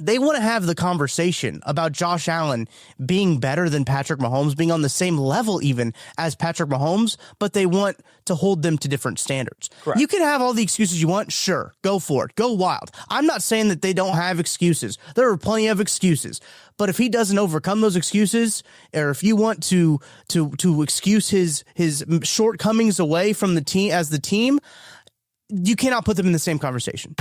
They want to have the conversation about Josh Allen being better than Patrick Mahomes, being on the same level even as Patrick Mahomes, but they want to hold them to different standards. Correct. You can have all the excuses you want. Sure, go for it. Go wild. I'm not saying that they don't have excuses. There are plenty of excuses. But if he doesn't overcome those excuses, or if you want to excuse his shortcomings away from the team as the team, you cannot put them in the same conversation.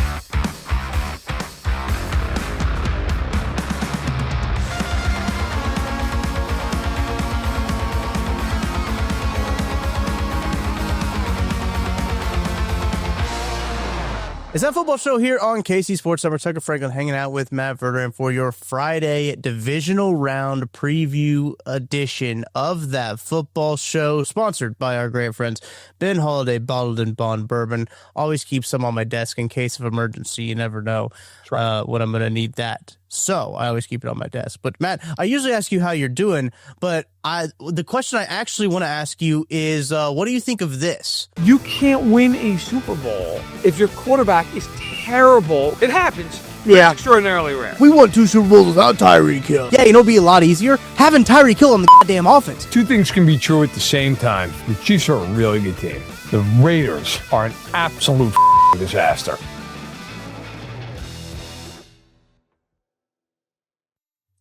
It's that football show here on KC Sports Summer. Tucker Franklin hanging out with Matt Verderame for your Friday divisional round preview edition of that football show, sponsored by our great friends Ben Holiday Bottled and Bond Bourbon. Always keep some on my desk in case of emergency. You never know when I'm going to need that. So I always keep it on my desk. But Matt, I usually ask you how you're doing, but the question I actually want to ask you is, what do you think of this? You can't win a Super Bowl if your quarterback is terrible. It happens. Yeah. It's extraordinarily rare. We won 2 Super Bowls without Tyreek Hill. Yeah, you know, it'd be a lot easier having Tyreek Hill on the goddamn offense. Two things can be true at the same time. The Chiefs are a really good team. The Raiders are an absolute disaster.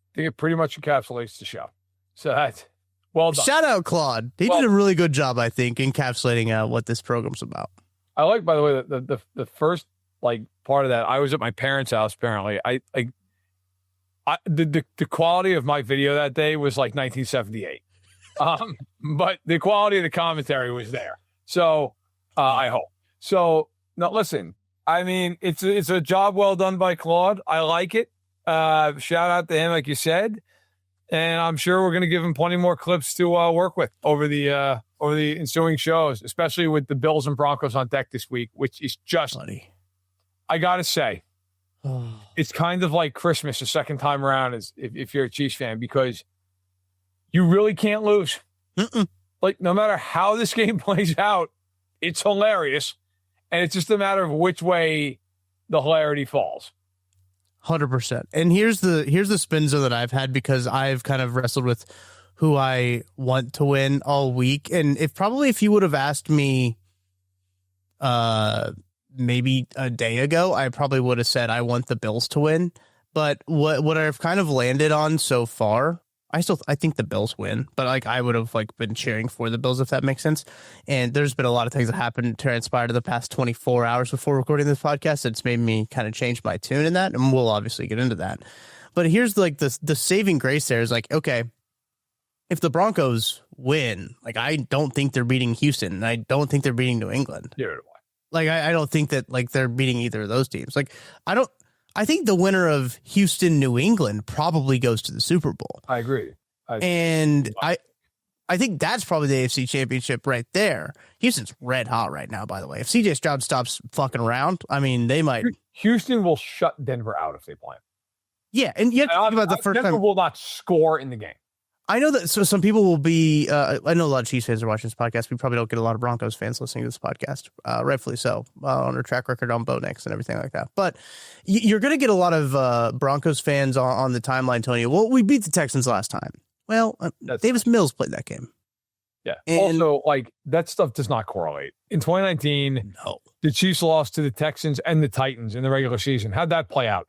I think it pretty much encapsulates the show. So that's well done. Shout out Claude. He did a really good job, I think, encapsulating what this program's about. I like, by the way, the first part of that. I was at my parents' house. Apparently, the quality of my video that day was like 1978, but the quality of the commentary was there. So I hope. So now listen. I mean, it's a job well done by Claude. I like it. Shout out to him, like you said, and I'm sure we're going to give him plenty more clips to work with over the ensuing shows, especially with the Bills and Broncos on deck this week, which is just, I got to say, it's kind of like Christmas the second time around if you're a Chiefs fan, because you really can't lose. Like, no matter how this game plays out, it's hilarious, and it's just a matter of which way the hilarity falls. 100%. And here's the spin zone that I've had, because I've kind of wrestled with who I want to win all week. And if you would have asked me maybe a day ago, I probably would have said I want the Bills to win. But what I've kind of landed on so far, I think the Bills win, but I would have been cheering for the Bills, if that makes sense. And there's been a lot of things that happened, transpired in the past 24 hours before recording this podcast. It's made me kind of change my tune in that, and we'll obviously get into that. But here's the saving grace there is okay, if the Broncos win, I don't think they're beating Houston, and I don't think they're beating New England. Yeah. I don't think that they're beating either of those teams. I think the winner of Houston, New England probably goes to the Super Bowl. I agree. I think that's probably the AFC Championship right there. Houston's red hot right now, by the way. If CJ Stroud stops fucking around, I mean, they might. Houston will shut Denver out if they play. Yeah, and you have to think about the first Denver time. will not score in the game. I know that some people will be, I know a lot of Chiefs fans are watching this podcast. We probably don't get a lot of Broncos fans listening to this podcast, rightfully so, on our track record on Bo Nix and everything like that. But you're going to get a lot of Broncos fans on the timeline telling you, well, we beat the Texans last time. Well, Davis Mills played that game. Yeah. And also, that stuff does not correlate. In 2019, no, the Chiefs lost to the Texans and the Titans in the regular season. How'd that play out?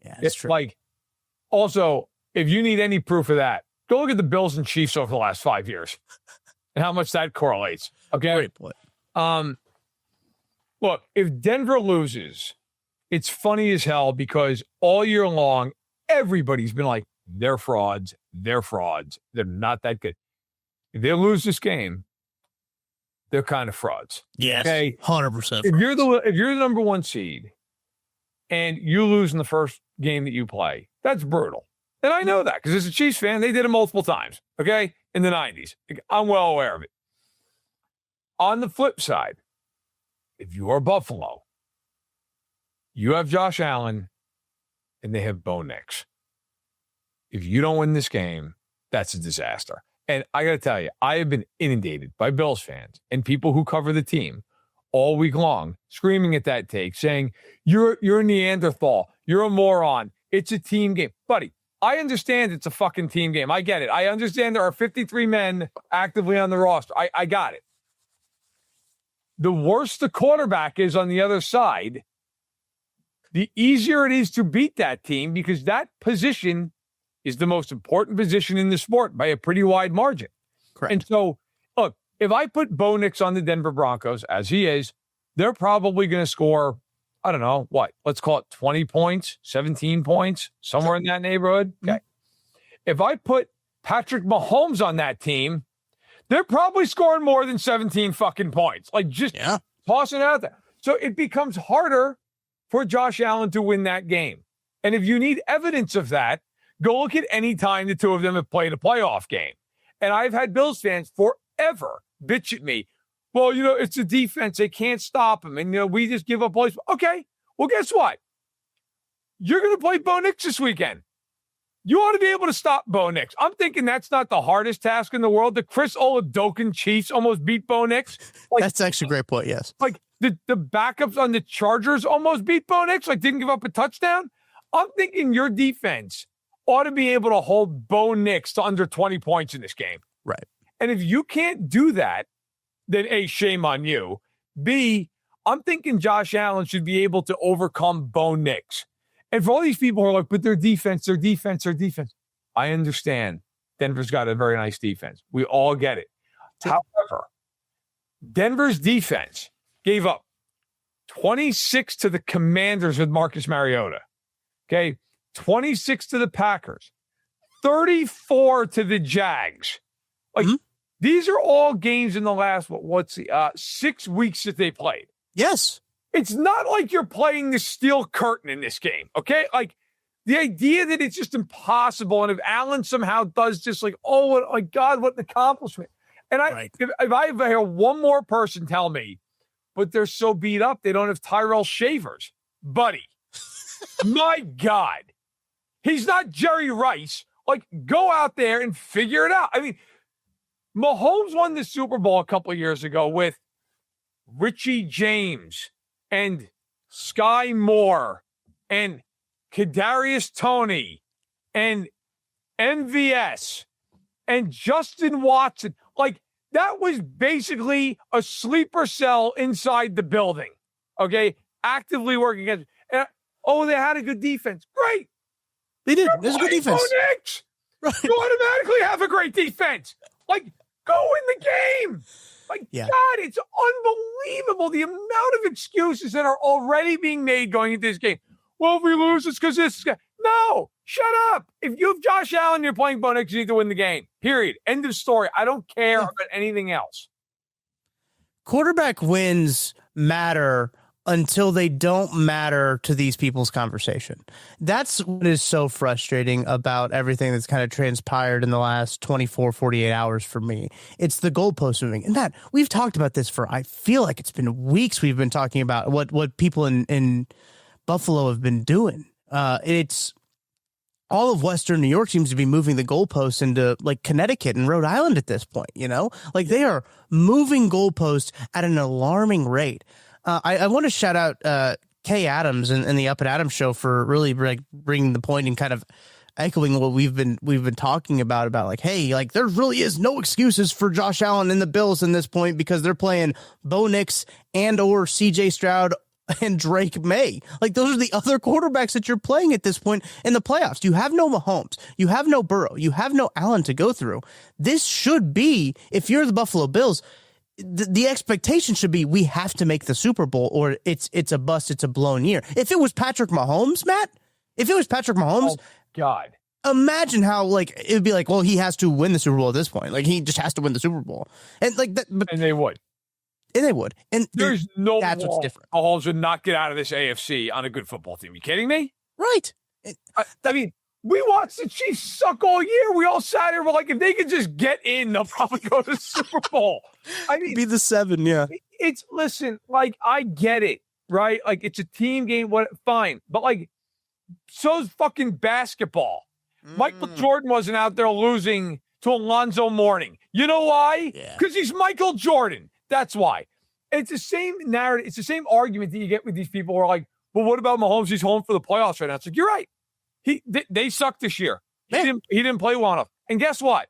Yeah, it's true. Also, if you need any proof of that, go look at the Bills and Chiefs over the last 5 years and how much that correlates. Okay. Great point. Look, if Denver loses, it's funny as hell, because all year long, everybody's been like, they're frauds. They're frauds. They're not that good. If they lose this game, they're kind of frauds. Yes. Okay. 100%. If you're the number one seed and you lose in the first game that you play, that's brutal. And I know that, because as a Chiefs fan, they did it multiple times, okay, in the 90s. I'm well aware of it. On the flip side, if you are Buffalo, you have Josh Allen, and they have Bo Nix. If you don't win this game, that's a disaster. And I got to tell you, I have been inundated by Bills fans and people who cover the team all week long, screaming at that take, saying, you're a Neanderthal, you're a moron. It's a team game. Buddy, I understand it's a fucking team game. I get it. I understand there are 53 men actively on the roster. I got it. The worse the quarterback is on the other side, the easier it is to beat that team because that position is the most important position in the sport by a pretty wide margin. Correct. And so, look, if I put Bo Nix on the Denver Broncos, as he is, they're probably going to score, I don't know, what? Let's call it 20 points, 17 points, somewhere in that neighborhood. Okay. If I put Patrick Mahomes on that team, they're probably scoring more than 17 fucking points. Like, just tossing it out there. So it becomes harder for Josh Allen to win that game. And if you need evidence of that, go look at any time the two of them have played a playoff game. And I've had Bills fans forever bitch at me. Well, it's a defense. They can't stop him. And, we just give up points. Okay. Well, guess what? You're going to play Bo Nix this weekend. You ought to be able to stop Bo Nix. I'm thinking that's not the hardest task in the world. The Chris Oladokun Chiefs almost beat Bo Nix. Like, that's actually a great point, yes. Like, the backups on the Chargers almost beat Bo Nix, like didn't give up a touchdown. I'm thinking your defense ought to be able to hold Bo Nix to under 20 points in this game. Right. And if you can't do that, then A, shame on you. B, I'm thinking Josh Allen should be able to overcome Bo Nix. And for all these people who are like, but their defense. I understand. Denver's got a very nice defense. We all get it. However, Denver's defense gave up 26 to the Commanders with Marcus Mariota. Okay. 26 to the Packers. 34 to the Jags. Like, these are all games in the last, 6 weeks that they played. Yes. It's not like you're playing the steel curtain in this game, okay? Like, the idea that it's just impossible, and if Allen somehow does just like, oh my God, what an accomplishment. And if I hear one more person tell me, but they're so beat up, they don't have Tyrell Shavers. Buddy, my God. He's not Jerry Rice. Like, go out there and figure it out. I mean, Mahomes won the Super Bowl a couple of years ago with Richie James and Sky Moore and Kadarius Toney and MVS and Justin Watson. Like, that was basically a sleeper cell inside the building, okay? Actively working against. And, they had a good defense. Great. They did. There's a good defense. Right. You automatically have a great defense. Like, go in the game. Like, God, it's unbelievable the amount of excuses that are already being made going into this game. Well, if we lose, it's because this guy. No, shut up. If you have Josh Allen, you're playing Bo Nix, you need to win the game. Period. End of story. I don't care about anything else. Quarterback wins matter until they don't matter to these people's conversation. That's what is so frustrating about everything that's kind of transpired in the last 24, 48 hours for me. It's the goalpost moving. And Matt, we've talked about this I feel like it's been weeks we've been talking about what people in Buffalo have been doing. It's all of Western New York seems to be moving the goalposts into like Connecticut and Rhode Island at this point, like they are moving goalposts at an alarming rate. I want to shout out Kay Adams and the Up and Adams show for really like bringing the point and kind of echoing what we've been talking about like, hey, like there really is no excuses for Josh Allen and the Bills in this point because they're playing Bo Nix and or CJ Stroud and Drake May. Like those are the other quarterbacks that you're playing at this point in the playoffs. You have no Mahomes, you have no Burrow, you have no Allen to go through. This should be, if you're the Buffalo Bills, the expectation should be we have to make the Super Bowl or it's a bust, it's a blown year. If it was Patrick Mahomes, Matt, oh, God, imagine how like it would be like, well, he has to win the Super Bowl at this point. Like he just has to win the Super Bowl. And like that, and they would. And there's no that's what's different. Mahomes would not get out of this AFC on a good football team. You kidding me? Right. I mean, we watched the Chiefs suck all year. We all sat here. We're like, if they could just get in, they'll probably go to the Super Bowl. I mean, be the 7, yeah. Listen, like, I get it, right? Like, it's a team game, fine. But, like, so's fucking basketball. Michael Jordan wasn't out there losing to Alonzo Mourning. You know why? Because he's Michael Jordan. That's why. It's the same narrative. It's the same argument that you get with these people who are like, well, what about Mahomes? He's home for the playoffs right now. It's like, you're right. They sucked this year. Yeah. He didn't play well enough. And guess what?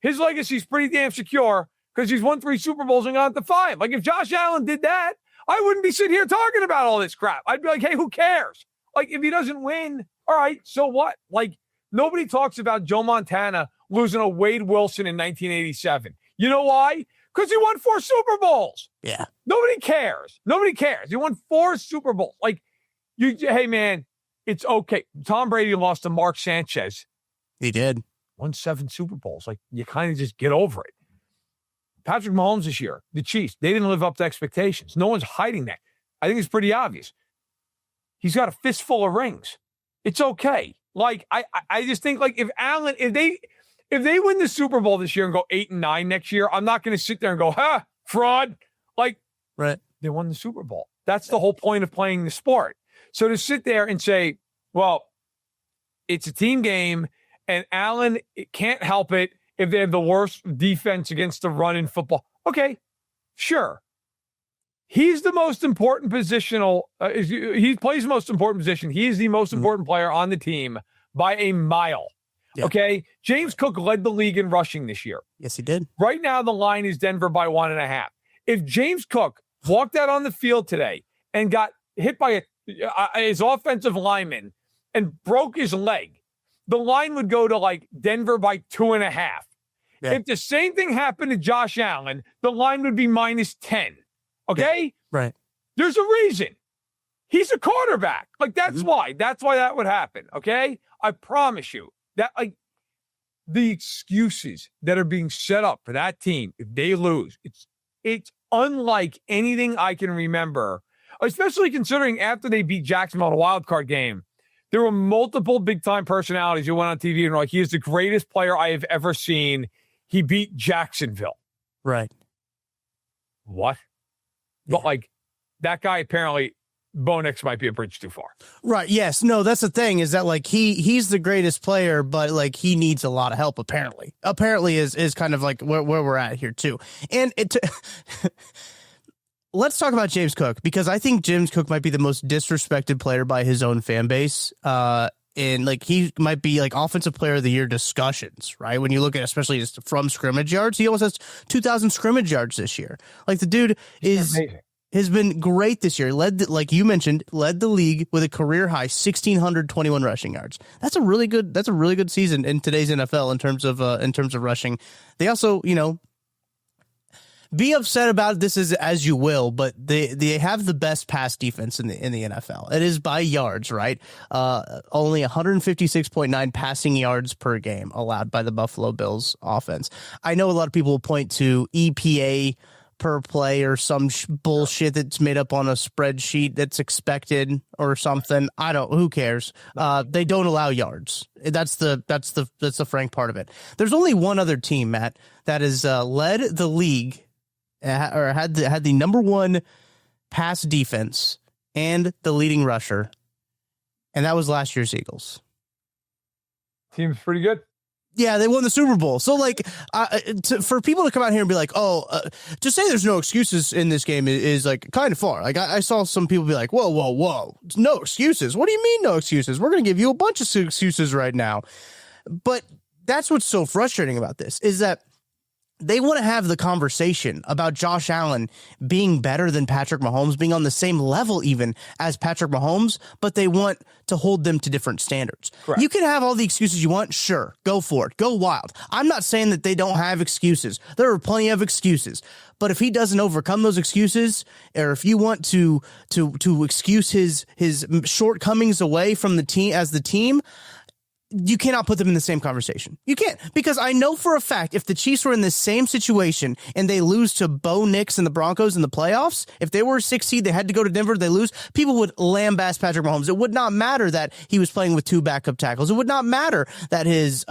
His legacy's pretty damn secure because he's won 3 Super Bowls and got to 5. Like, if Josh Allen did that, I wouldn't be sitting here talking about all this crap. I'd be like, hey, who cares? Like, if he doesn't win, all right, so what? Like, nobody talks about Joe Montana losing to Wade Wilson in 1987. You know why? Because he won 4 Super Bowls. Yeah. Nobody cares. Nobody cares. He won 4 Super Bowls. Like, hey, man, it's okay. Tom Brady lost to Mark Sanchez. He did. Won 7 Super Bowls. Like, you kind of just get over it. Patrick Mahomes this year, the Chiefs, they didn't live up to expectations. No one's hiding that. I think it's pretty obvious. He's got a fistful of rings. It's okay. Like, I just think, like, if they win the Super Bowl this year and go 8-9 next year, I'm not going to sit there and go, fraud. Like, right. They won the Super Bowl. That's the whole point of playing the sport. So to sit there and say, well, it's a team game and Allen can't help it if they have the worst defense against the run in football. Okay, sure. He's the most important positional. He plays the most important position. He is the most important player on the team by a mile. Yeah. Okay, James Cook led the league in rushing this year. Yes, he did. Right now, the line is Denver by 1.5. If James Cook walked out on the field today and got hit by his offensive lineman and broke his leg, the line would go to like Denver by 2.5. Yeah. If the same thing happened to Josh Allen, the line would be -10. Okay? Yeah. Right. There's a reason. He's a quarterback. Like, that's why. That's why that would happen. Okay? I promise you that, like, the excuses that are being set up for that team, if they lose, it's unlike anything I can remember, especially considering after they beat Jacksonville in a wild card game, there were multiple big-time personalities who went on TV and were like, he is the greatest player I have ever seen. He beat Jacksonville. Right. What? Yeah. But, like, that guy apparently, Bo Nix might be a bridge too far. Right. Yes. No, that's the thing is that, like, he's the greatest player, but, like, he needs a lot of help, apparently. Apparently is kind of like where we're at here, too. And let's talk about James Cook, because I think James Cook might be the most disrespected player by his own fan base. And, like, he might be, like, offensive player of the year discussions, right? When you look at, especially just from scrimmage yards, he almost has 2,000 scrimmage yards this year. Like, the dude has been great this year. Like you mentioned, led the league with a career high 1,621 rushing yards. That's a really good season in today's NFL in terms of rushing. They also, be upset about this as you will, but they have the best pass defense in the NFL. It is by yards, right? Only 156.9 passing yards per game allowed by the Buffalo Bills offense. I know a lot of people will point to EPA per play or some bullshit that's made up on a spreadsheet that's expected or something. Who cares? They don't allow yards. That's the frank part of it. There's only one other team, Matt, that has led the league or had the number one pass defense and the leading rusher, and that was last year's Eagles. Team's pretty good. Yeah, they won the Super Bowl. So, like, for people to come out here and be like, to say there's no excuses in this game is like kind of far. Like, I saw some people be like, whoa, no excuses. What do you mean no excuses? We're going to give you a bunch of excuses right now. But that's what's so frustrating about this is that they want to have the conversation about Josh Allen being better than Patrick Mahomes, being on the same level even as Patrick Mahomes, but they want to hold them to different standards. Correct. You can have all the excuses you want. Sure, go for it. Go wild. I'm not saying that they don't have excuses. There are plenty of excuses. But if he doesn't overcome those excuses, or if you want to excuse his shortcomings away from the team as the team, you cannot put them in the same conversation. You can't, because I know for a fact if the Chiefs were in the same situation and they lose to Bo Nix and the Broncos in the playoffs, if they were 6 seed, they had to go to Denver, they lose, people would lambaste Patrick Mahomes. It would not matter that he was playing with 2 backup tackles. It would not matter that his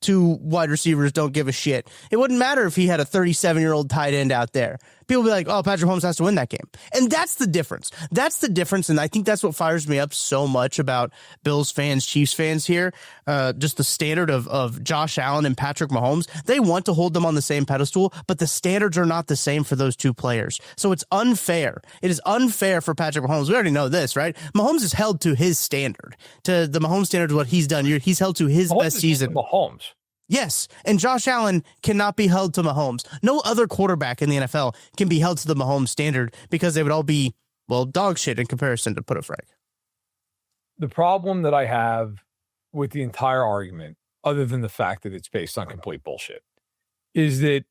2 wide receivers don't give a shit. It wouldn't matter if he had a 37-year-old tight end out there. people will be like, oh, Patrick Mahomes has to win that game. And that's the difference. That's the difference. And I think that's what fires me up so much about Bills fans, Chiefs fans here. Just the standard of Josh Allen and Patrick Mahomes. They want to hold them on the same pedestal, but the standards are not the same for those two players. So it's unfair. It is unfair for Patrick Mahomes. We already know this, right? Mahomes is held to his standard, to the Mahomes standard, what he's done. He's held to his best season. Mahomes. Yes, and Josh Allen cannot be held to Mahomes. No other quarterback in the NFL can be held to the Mahomes standard because they would all be, well, dog shit in comparison, to put it frank. The problem that I have with the entire argument, other than the fact that it's based on complete bullshit, is that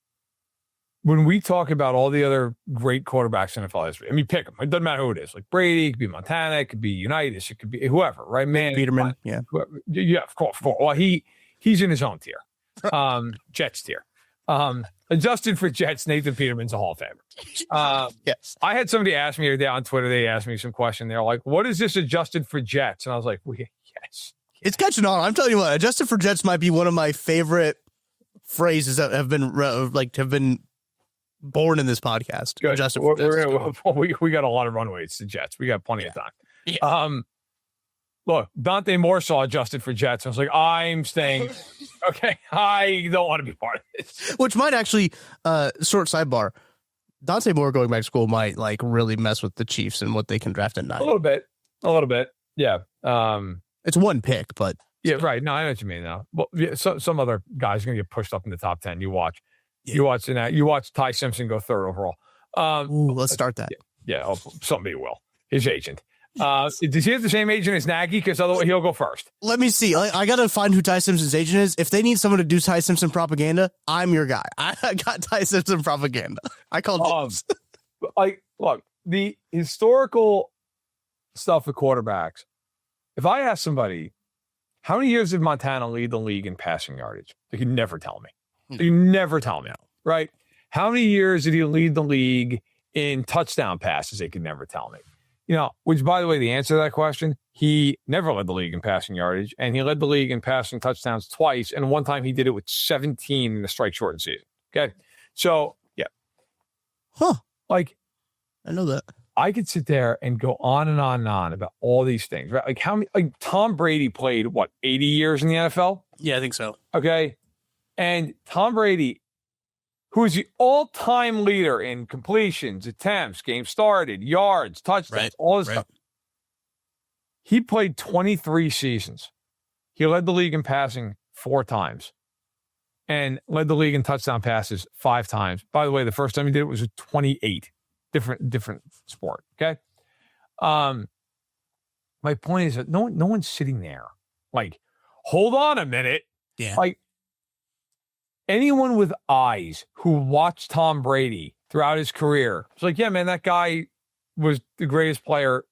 when we talk about all the other great quarterbacks in NFL history, I mean, pick them. It doesn't matter who it is. Like Brady, it could be Montana, it could be Unitas, it could be whoever, right? Man, Peterman, yeah. Yeah, of course. Well, he's in his own tier. Jets tier. Adjusted for Jets, Nathan Peterman's a Hall of Famer. Yes. I had somebody ask me the other day on Twitter, they asked me some question. They're like, what is this adjusted for Jets? And I was like, well, yes. It's catching on. I'm telling you what, adjusted for Jets might be one of my favorite phrases that have been born in this podcast. Good. Adjusted for Jets. We got a lot of runway. It's the Jets. We got plenty of time. Yeah. Look, Dante Moore saw adjusted for Jets. I was like, I'm staying. Okay, I don't want to be part of this. Which might actually, short sidebar, Dante Moore going back to school might like really mess with the Chiefs and what they can draft at 9. A little bit. Yeah. It's one pick, but yeah, right. No, I know what you mean now. Well, yeah, some other guy's going to get pushed up in the top 10. You watch. Yeah. You watch Ty Simpson go 3rd overall. Let's start that. Yeah, somebody will. His agent. Does he have the same agent as Nagy? Because otherwise he'll go first. Let me see. I got to find who Ty Simpson's agent is. If they need someone to do Ty Simpson propaganda, I'm your guy. I got Ty Simpson propaganda. I called look, the historical stuff with quarterbacks. If I ask somebody, how many years did Montana lead the league in passing yardage? They could never tell me. They could never tell me, right? How many years did he lead the league in touchdown passes? They could never tell me. You know, which, by the way, the answer to that question, he never led the league in passing yardage, and he led the league in passing touchdowns twice, and one time he did it with 17 in the strike-shortened season. Okay? So, yeah. Huh. Like, I know that. I could sit there and go on and on and on about all these things, right? Like, how many, like, Tom Brady played, 80 years in the NFL? Yeah, I think so. Okay? And Tom Brady, who is the all-time leader in completions, attempts, games started, yards, touchdowns, all this stuff. He played 23 seasons. He led the league in passing 4 times and led the league in touchdown passes 5 times. By the way, the first time he did it was with 28. Different sport, okay? My point is that no one's sitting there like, hold on a minute. Yeah. Like, anyone with eyes who watched Tom Brady throughout his career was like, yeah, man, that guy was the greatest player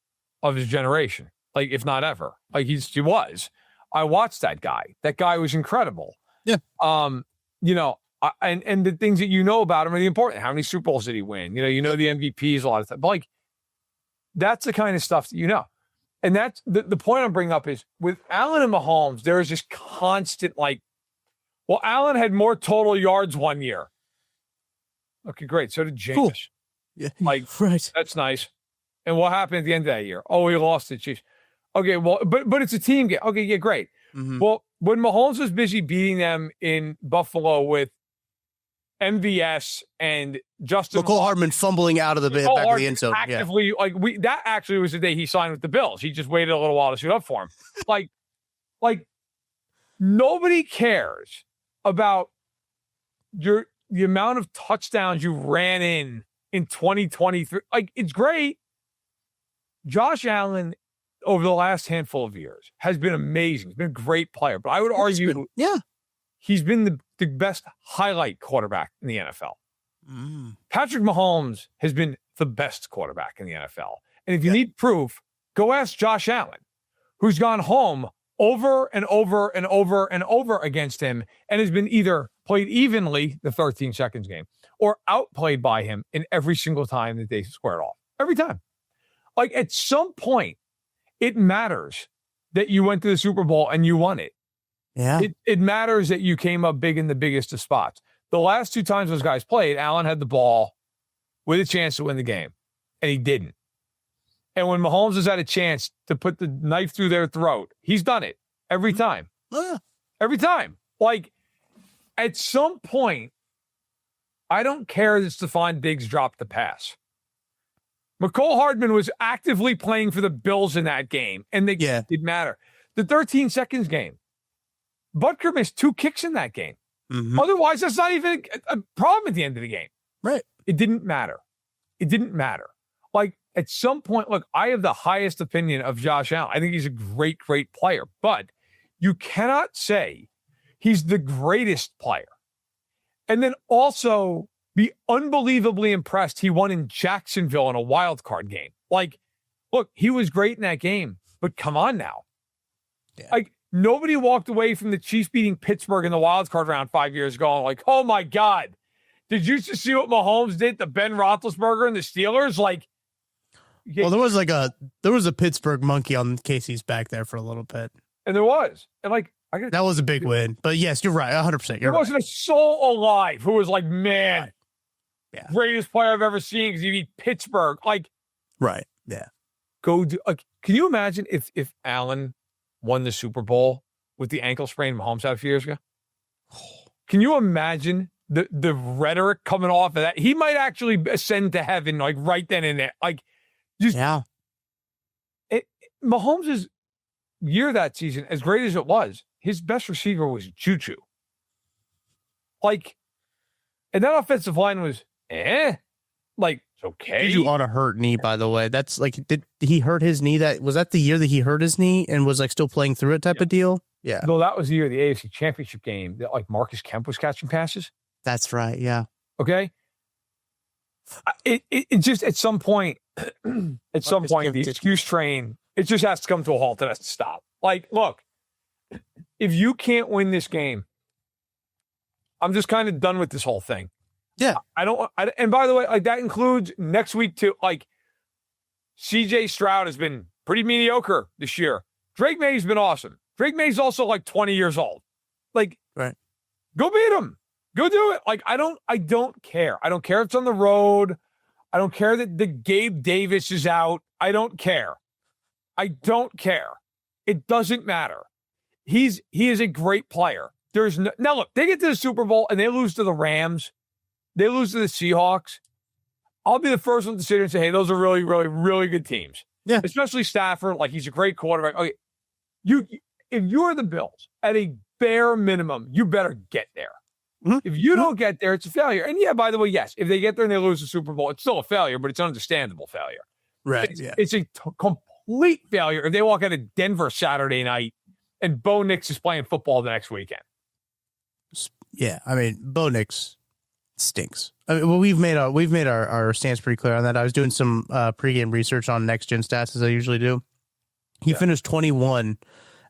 of his generation. Like, if not ever. Like, he was. I watched that guy. That guy was incredible. Yeah. You know, and the things that you know about him are the important. How many Super Bowls did he win? You know the MVPs a lot of time. But, like, that's the kind of stuff that you know. And that's the point I'm bringing up is with Allen and Mahomes, there is this constant, like, well, Allen had more total yards one year. Okay, great. So did Jameis. Cool. Yeah. Like, right. That's nice. And what happened at the end of that year? Oh, he lost to the Chiefs. Okay, well, but it's a team game. Okay, yeah, great. Mm-hmm. Well, when Mahomes was busy beating them in Buffalo with MVS and Justin McCall Hardman fumbling out of the back of the end zone. Actively, that actually was the day he signed with the Bills. He just waited a little while to shoot up for him. like nobody cares about the amount of touchdowns you ran in 2023. Like, it's great. Josh Allen over the last handful of years has been amazing. He's been a great player, but I would argue he's been the best highlight quarterback in the NFL. Patrick Mahomes has been the best quarterback in the NFL. And if you need proof, go ask Josh Allen, who's gone home over and over and over and over against him and has been either played evenly, the 13 seconds game, or outplayed by him in every single time that they squared off. Every time. Like, at some point, it matters that you went to the Super Bowl and you won it. Yeah. It matters that you came up big in the biggest of spots. The last 2 times those guys played, Allen had the ball with a chance to win the game, and he didn't. And when Mahomes has had a chance to put the knife through their throat, he's done it every time. Oh, yeah. Every time. Like, at some point, I don't care that Stephon Diggs dropped the pass. McCole Hardman was actively playing for the Bills in that game, and it didn't matter. The 13 seconds game, Butker missed 2 kicks in that game. Mm-hmm. Otherwise, that's not even a problem at the end of the game. Right. It didn't matter. It didn't matter. Like, at some point, look, I have the highest opinion of Josh Allen. I think he's a great, great player. But you cannot say he's the greatest player and then also be unbelievably impressed he won in Jacksonville in a wild card game. Like, look, he was great in that game, but come on now. Yeah. Like, nobody walked away from the Chiefs beating Pittsburgh in the wild card round 5 years ago and like, oh my God, did you just see what Mahomes did to Ben Roethlisberger and the Steelers? Like, well, there was a Pittsburgh monkey on Casey's back there for a little bit. And there was. And like, that was a big win. But yes, you're right. 100%. There wasn't a soul alive who was like, man, greatest player I've ever seen because you beat Pittsburgh. Like, right. Yeah. Go do. Can you imagine if Allen won the Super Bowl with the ankle sprain Mahomes had a few years ago? Can you imagine the rhetoric coming off of that? He might actually ascend to heaven like right then and there. Like, just Mahomes' year that season, as great as it was, his best receiver was Juju. Like, and that offensive line was like, it's okay. Juju on a hurt knee, by the way. That's like, did he hurt his knee? Was that the year that he hurt his knee and was like still playing through it type of deal? Yeah. No, that was the year of the AFC Championship game that like Marcus Kemp was catching passes. That's right. Yeah. Okay. It just at some point, the excuse train, it just has to come to a halt. It has to stop. Like, look, if you can't win this game, I'm just kind of done with this whole thing. Yeah. And by the way, like that includes next week too. Like, CJ Stroud has been pretty mediocre this year. Drake May's been awesome. Drake May's also like 20 years old. Like, right. Go beat him. Go do it. Like, I don't care. I don't care if it's on the road. I don't care that the Gabe Davis is out. I don't care. I don't care. It doesn't matter. He is a great player. Now look, they get to the Super Bowl and they lose to the Rams. They lose to the Seahawks. I'll be the first one to sit here and say, hey, those are really, really, really good teams. Yeah. Especially Stafford. Like, he's a great quarterback. Okay. If you're the Bills, at a bare minimum, you better get there. Mm-hmm. If you don't get there, it's a failure. And yeah, by the way, yes, if they get there and they lose the Super Bowl, it's still a failure, but it's an understandable failure. Right. It's a complete failure if they walk out of Denver Saturday night and Bo Nix is playing football the next weekend. Yeah, I mean, Bo Nix stinks. I mean, well, we've made our stance pretty clear on that. I was doing some pregame research on Next Gen Stats, as I usually do. He finished 21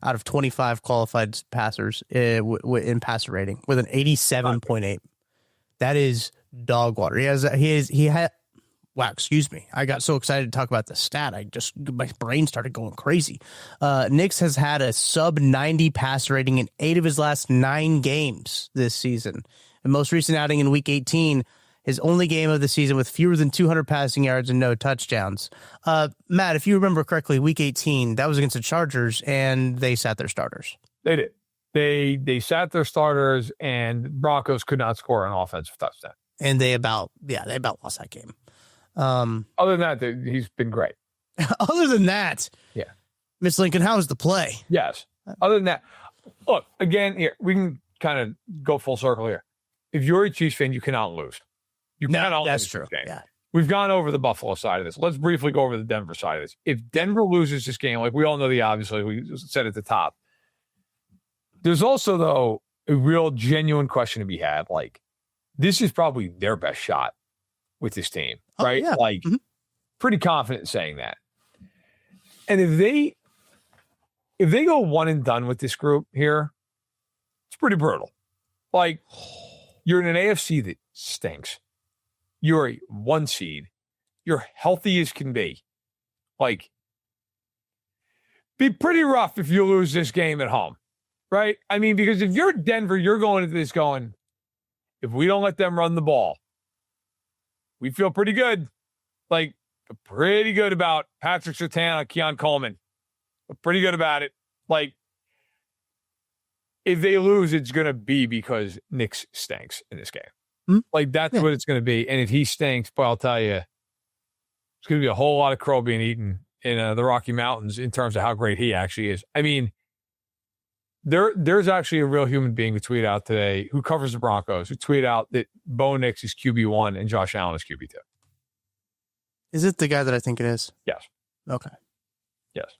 out of 25 qualified passers in passer rating with an 87.8. That is dog water. Wow, excuse me. I got so excited to talk about the stat. My brain started going crazy. Nix has had a sub 90 passer rating in 8 of his last 9 games this season. The most recent outing in week 18, his only game of the season with fewer than 200 passing yards and no touchdowns. Matt, if you remember correctly, week 18, that was against the Chargers, and they sat their starters. They did. They sat their starters, and Broncos could not score an offensive touchdown. And they about lost that game. Other than that, he's been great. Other than that, yeah. Miss Lincoln, how was the play? Yes. Other than that, look, again, here, we can kind of go full circle here. If you're a Chiefs fan, you cannot lose. That's true. Yeah. We've gone over the Buffalo side of this. Let's briefly go over the Denver side of this. If Denver loses this game, like we all know obviously, we said at the top, there's also, though, a real genuine question to be had. Like, this is probably their best shot with this team, right? Yeah. Like, pretty confident in saying that. And if they go one and done with this group here, it's pretty brutal. Like, you're in an AFC that stinks. You're a 1 seed. You're healthy as can be. Like, be pretty rough if you lose this game at home, right? I mean, because if you're Denver, you're going into this going, if we don't let them run the ball, we feel pretty good. Like, pretty good about Patrick Surtain, Keon Coleman. Pretty good about it. Like, if they lose, it's going to be because Nick stinks in this game. Like, that's what it's going to be. And if he stinks, boy, I'll tell you, it's going to be a whole lot of crow being eaten in the Rocky Mountains in terms of how great he actually is. I mean, there's actually a real human being who tweeted out today, who covers the Broncos, who tweeted out that Bo Nix is QB1 and Josh Allen is QB2. Is it the guy that I think it is? Yes. Okay. Yes.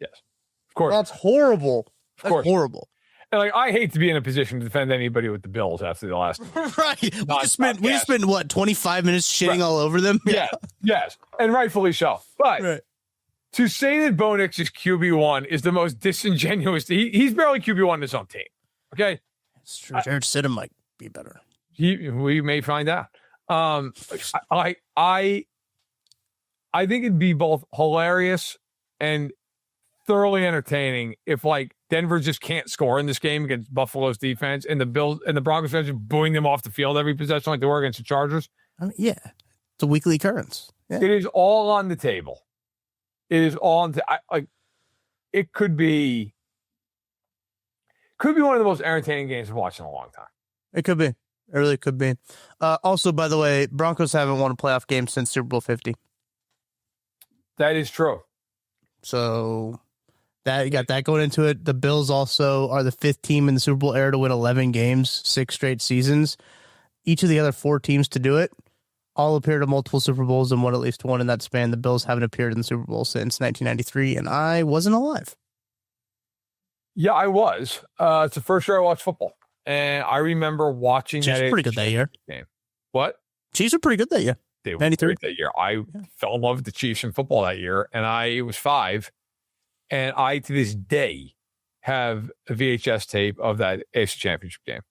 Of course. That's horrible. That's horrible. And like, I hate to be in a position to defend anybody with the Bills after the last. Right. We just spent what, 25 minutes shitting all over them? Yeah. Yes. And rightfully so. But to say that Bo Nix is QB1 is the most disingenuous. He's barely QB1 in his own team. Okay. It's true. Jared Stidham might be better. We may find out. I think it'd be both hilarious and thoroughly entertaining if like Denver just can't score in this game against Buffalo's defense and the Bills and the Broncos fans just booing them off the field every possession like they were against the Chargers. I mean, yeah, it's a weekly occurrence. Yeah. It is all on the table. It is all on like it could be one of the most entertaining games I've watched in a long time. It could be. It really could be. Also, by the way, Broncos haven't won a playoff game since Super Bowl 50. That is true. So that you got that going into it. The Bills also are the 5th team in the Super Bowl era to win 11 games, 6 straight seasons. Each of the other 4 teams to do it all appeared at multiple Super Bowls and won at least one in that span. The Bills haven't appeared in the Super Bowl since 1993, and I wasn't alive. Yeah, I was. It's the first year I watched football, and I remember watching Chiefs were pretty good that year. Game. What? Chiefs were pretty good that year. They were great that year. I fell in love with the Chiefs in football that year, and I was 5. And I, to this day, have a VHS tape of that AFC Championship game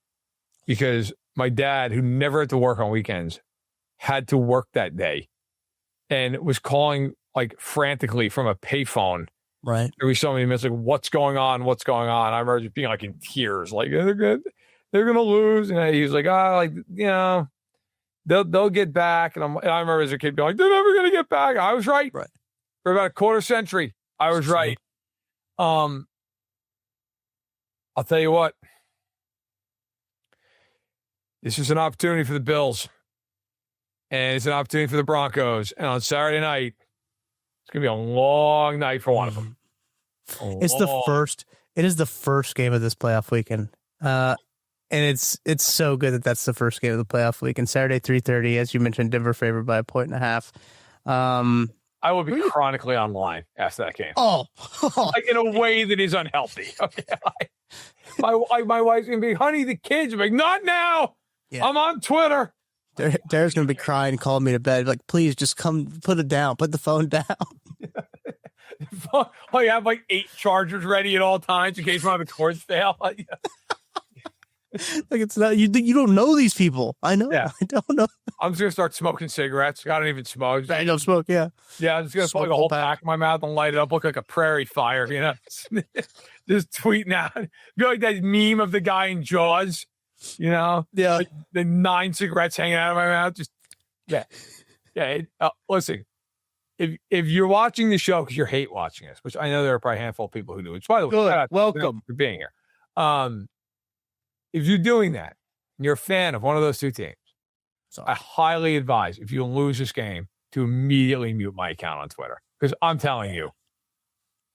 because my dad, who never had to work on weekends, had to work that day and was calling like frantically from a payphone. Right. Every so many minutes, like, what's going on? What's going on? I remember just being like in tears, like, they're good. They're going to lose. And he was like, they'll get back. And I remember as a kid being like, they're never going to get back. I was right. Right. For about a quarter century, I was right. I'll tell you what. This is an opportunity for the Bills. And it's an opportunity for the Broncos. And on Saturday night, it's going to be a long night for one of them. It is the first game of this playoff weekend. And it's so good that that's the first game of the playoff weekend. Saturday, 3:30, as you mentioned, Denver favored by 1.5. I will be chronically online after that game. Oh, like in a way that is unhealthy. Okay, my wife's gonna be, honey, the kids. I'm like, not now. Yeah. I'm on Twitter. Dara's gonna be crying, calling me to bed. Like, please, just come, put it down, put the phone down. Oh, you have like 8 chargers ready at all times in case one of the cords fail. Like, it's not you. You don't know these people. I know. Yeah. I don't know. I'm just gonna start smoking cigarettes. I don't even smoke. I don't smoke. Yeah. Yeah. I'm just gonna put like a whole pack in my mouth and light it up, look like a prairie fire. You know, just tweeting out. Be like that meme of the guy in Jaws. You know. Yeah. Like the 9 cigarettes hanging out of my mouth. Just yeah. Listen. If you're watching the show because you hate watching us, which I know there are probably a handful of people who do. Which, by the way, welcome for being here. If you're doing that, and you're a fan of one of those 2 teams, I highly advise, if you lose this game, to immediately mute my account on Twitter. Because I'm telling you,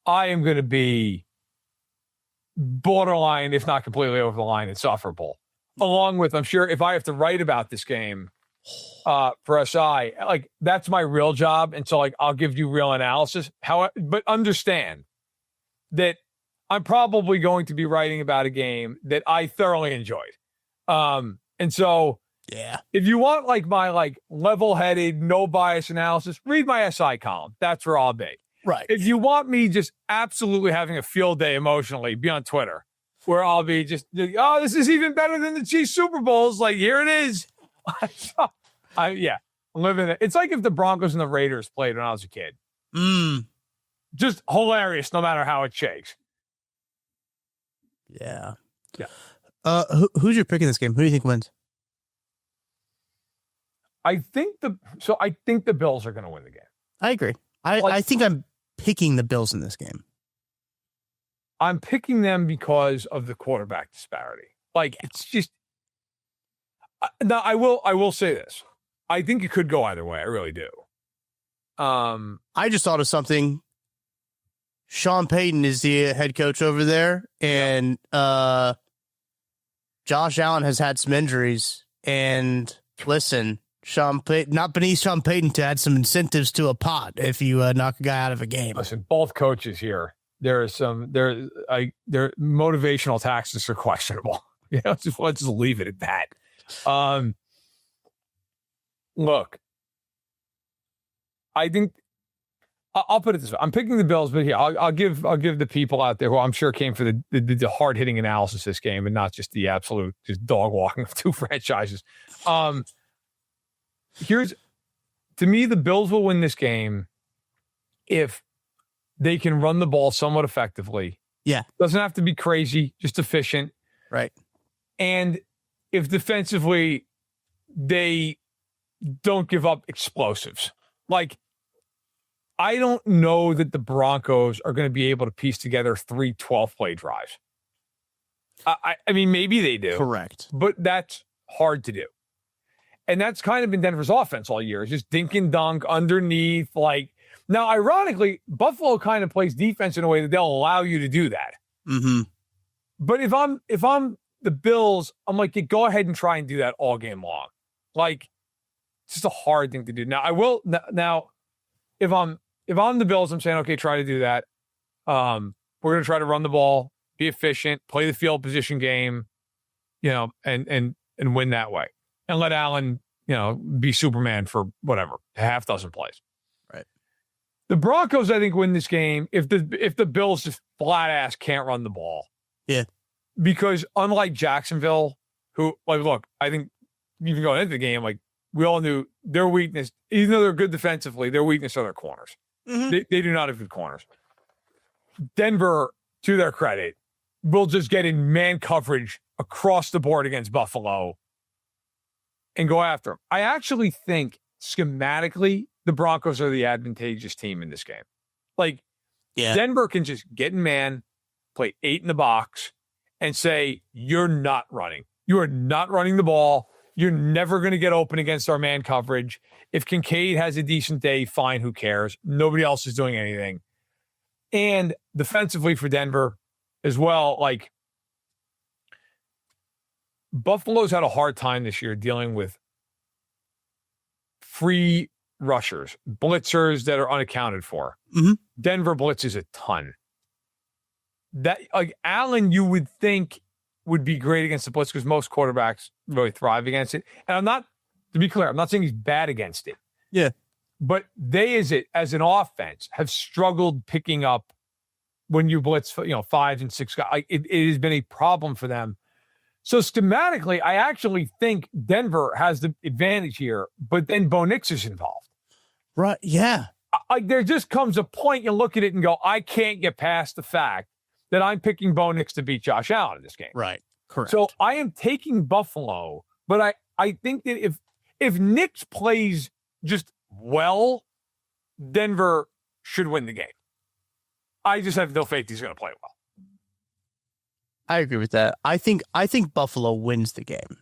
I am going to be borderline, if not completely over the line, insufferable. Along with, I'm sure, if I have to write about this game for SI, like, that's my real job. And so, like, I'll give you real analysis. But understand that I'm probably going to be writing about a game that I thoroughly enjoyed. And so, yeah, if you want like my like level-headed, no bias analysis, read my SI column. That's where I'll be. Right. If you want me just absolutely having a field day emotionally, be on Twitter, where I'll be just, oh, this is even better than the Chiefs Super Bowls. Like, here it is. I'm living it. It's like if the Broncos and the Raiders played when I was a kid. Just hilarious, no matter how it shakes. Yeah. Yeah. Who's your pick in this game? Who do you think wins? I think the Bills are going to win the game. I agree. I think I'm picking the Bills in this game. I'm picking them because of the quarterback disparity. Like, it's just. Now, I will say this. I think it could go either way. I really do. I just thought of something. Sean Payton is the head coach over there, and Josh Allen has had some injuries. And listen, Sean Payton, not beneath Sean Payton to add some incentives to a pot if you knock a guy out of a game. Listen, both coaches here. Their motivational tactics are questionable. Let's just leave it at that. Look, I think I'll put it this way. I'm picking the Bills, but here I'll give the people out there who I'm sure came for the hard hitting analysis of this game and not just the absolute just dog walking of two franchises. To me, the Bills will win this game if they can run the ball somewhat effectively. Yeah, doesn't have to be crazy, just efficient. Right. And if defensively they don't give up explosives. Like, I don't know that the Broncos are going to be able to piece together 3 12-play drives. I mean, maybe they do. Correct. But that's hard to do. And that's kind of been Denver's offense all year. It's just dink and dunk underneath. Like, now, ironically, Buffalo kind of plays defense in a way that they'll allow you to do that. Mm-hmm. But if I'm the Bills, I'm like, you go ahead and try and do that all game long. Like, it's just a hard thing to do. Now, I will now if I'm the Bills, I'm saying, okay, try to do that. We're going to try to run the ball, be efficient, play the field position game, and win that way. And let Allen, be Superman for whatever, a half dozen plays. Right. The Broncos, I think, win this game if the Bills just flat ass can't run the ball. Yeah. Because unlike Jacksonville, who, like, look, I think even going into the game, like, we all knew their weakness, even though they're good defensively, their weakness are their corners. Mm-hmm. They do not have good corners. Denver, to their credit, will just get in man coverage across the board against Buffalo and go after them. I actually think schematically the Broncos are the advantageous team in this game. Like, yeah. Denver can just get in man, play 8 in the box, and say, you're not running. You are not running the ball. You're never going to get open against our man coverage. If Kincaid has a decent day, fine, who cares? Nobody else is doing anything. And defensively for Denver as well, like, Buffalo's had a hard time this year dealing with free rushers, blitzers that are unaccounted for. Mm-hmm. Denver blitzes a ton. That, like, Allen, you would think would be great against the blitz because most quarterbacks really thrive against it. And I'm not, to be clear, I'm not saying he's bad against it. Yeah. But they, as an offense, have struggled picking up when you blitz, 5 and 6 guys. It has been a problem for them. So schematically, I actually think Denver has the advantage here, but then Bo Nix is involved. Right, yeah. There just comes a point you look at it and go, I can't get past the fact that I'm picking Bo Nix to beat Josh Allen in this game. Right, correct. So I am taking Buffalo, but I think that if Nix plays just well, Denver should win the game. I just have no faith he's going to play well. I agree with that. I think Buffalo wins the game,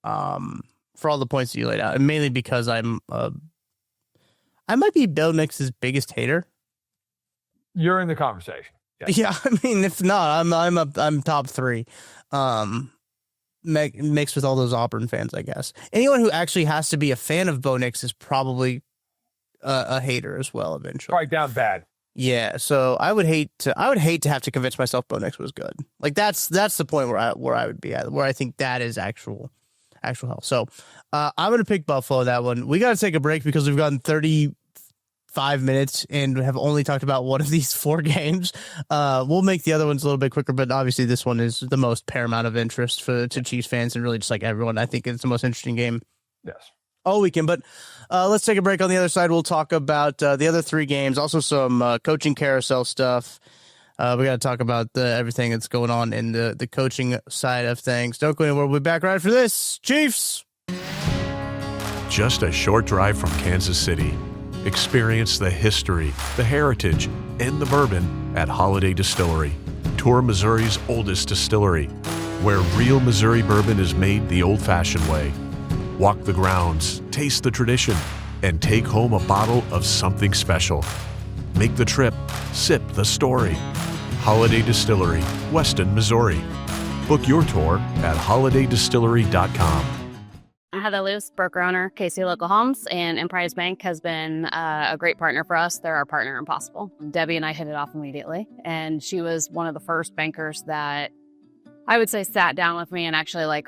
for all the points that you laid out, and mainly because I might be Bo Nix's biggest hater. You're in the conversation. Yes. Yeah, I mean, if not, I'm top 3, mixed with all those Auburn fans, I guess. Anyone who actually has to be a fan of Bo Nix is probably a hater as well eventually. Probably down bad. Yeah, so I would hate to have to convince myself Bo Nix was good. Like, that's the point where I would be at, where I think that is actual health. So I'm going to pick Buffalo that one. We got to take a break because we've gotten 35 minutes and have only talked about one of these 4 games. We'll make the other ones a little bit quicker, but obviously this one is the most paramount of interest to Chiefs fans and really just like everyone. I think it's the most interesting game. Yes. All weekend, but let's take a break. On the other side, we'll talk about the other 3 games, also some coaching carousel stuff. We got to talk about everything that's going on in the coaching side of things. Don't go anywhere. We'll be back right after this. Chiefs! just a short drive from Kansas City. Experience the history, the heritage, and the bourbon at Holiday Distillery. Tour Missouri's oldest distillery, where real Missouri bourbon is made the old-fashioned way. Walk the grounds, taste the tradition, and take home a bottle of something special. Make the trip, sip the story. Holiday Distillery, Weston, Missouri. Book your tour at holidaydistillery.com. Heather Luce, broker owner, KC Local Homes, and Emprise Bank has been a great partner for us. They're our partner in Possible. Debbie and I hit it off immediately, and she was one of the first bankers that I would say sat down with me and actually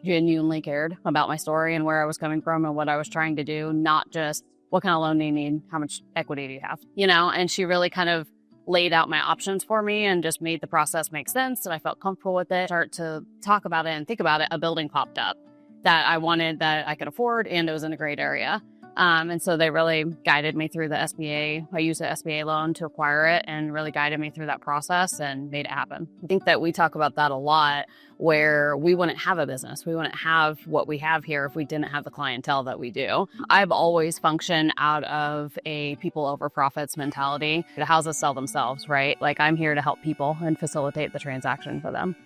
genuinely cared about my story and where I was coming from and what I was trying to do, not just what kind of loan do you need, how much equity do you have, and she really kind of laid out my options for me and just made the process make sense, and I felt comfortable with it. Start to talk about it and think about it, a building popped up that I wanted, that I could afford, and it was in a great area. And so they really guided me through the SBA. I used the SBA loan to acquire it and really guided me through that process and made it happen. I think that we talk about that a lot, where we wouldn't have a business. We wouldn't have what we have here if we didn't have the clientele that we do. I've always functioned out of a people over profits mentality. The houses sell themselves, right? I'm here to help people and facilitate the transaction for them.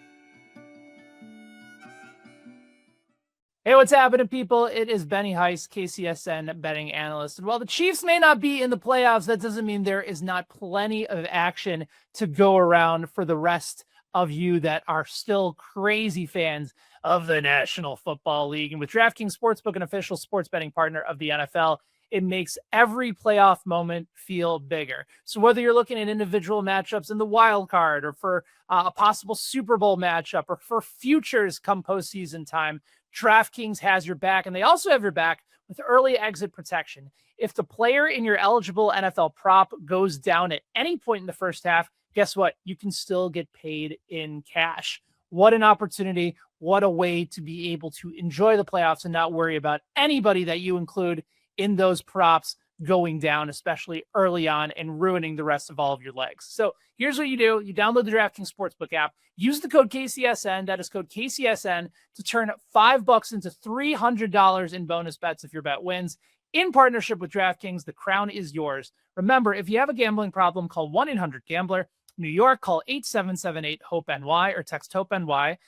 Hey, what's happening, people? It is Benny Heiss, KCSN betting analyst. And while the Chiefs may not be in the playoffs, that doesn't mean there is not plenty of action to go around for the rest of you that are still crazy fans of the National Football League. And with DraftKings Sportsbook, an official sports betting partner of the NFL, it makes every playoff moment feel bigger. So whether you're looking at individual matchups in the wild card, or for a possible Super Bowl matchup, or for futures come postseason time, DraftKings has your back, and they also have your back with early exit protection. If the player in your eligible NFL prop goes down at any point in the first half, guess what? You can still get paid in cash. What an opportunity. What a way to be able to enjoy the playoffs and not worry about anybody that you include in those props going down, especially early on, and ruining the rest of all of your legs. So here's what you do. You download the DraftKings Sportsbook app, use the code KCSN, that is code KCSN, to turn $5 into $300 in bonus bets if your bet wins. In partnership with DraftKings, the crown is yours. Remember, if you have a gambling problem, call 1-800-GAMBLER. New York, call 8778-HOPE-NY or text HOPE-NY.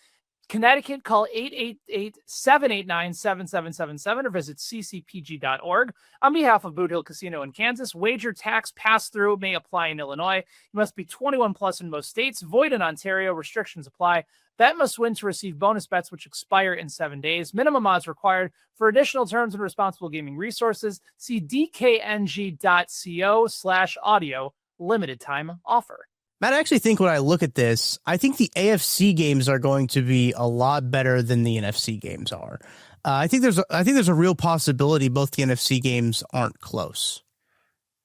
Connecticut, call 888-789-7777 or visit ccpg.org. On behalf of Boot Hill Casino in Kansas, wager tax pass-through may apply in Illinois. You must be 21 plus in most states. Void in Ontario. Restrictions apply. Bet must win to receive bonus bets which expire in 7 days. Minimum odds required. For additional terms and responsible gaming resources, see dkng.co/audio. Limited time offer. Matt, I actually think when I look at this, I think the AFC games are going to be a lot better than the NFC games are. I think there's a real possibility both the NFC games aren't close.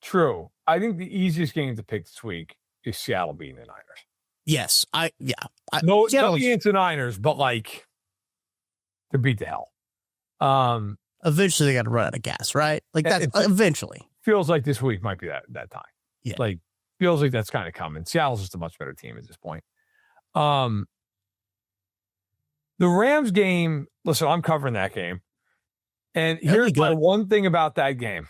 True. I think the easiest game to pick this week is Seattle beating the Niners. Yes, No, not against the Niners, but to beat the hell. Eventually, they got to run out of gas, right? That eventually. Feels like this week might be that time. Yeah. Feels like that's kind of coming. Seattle's just a much better team at this point. The Rams game, listen, I'm covering that game. And here's my one thing about that game.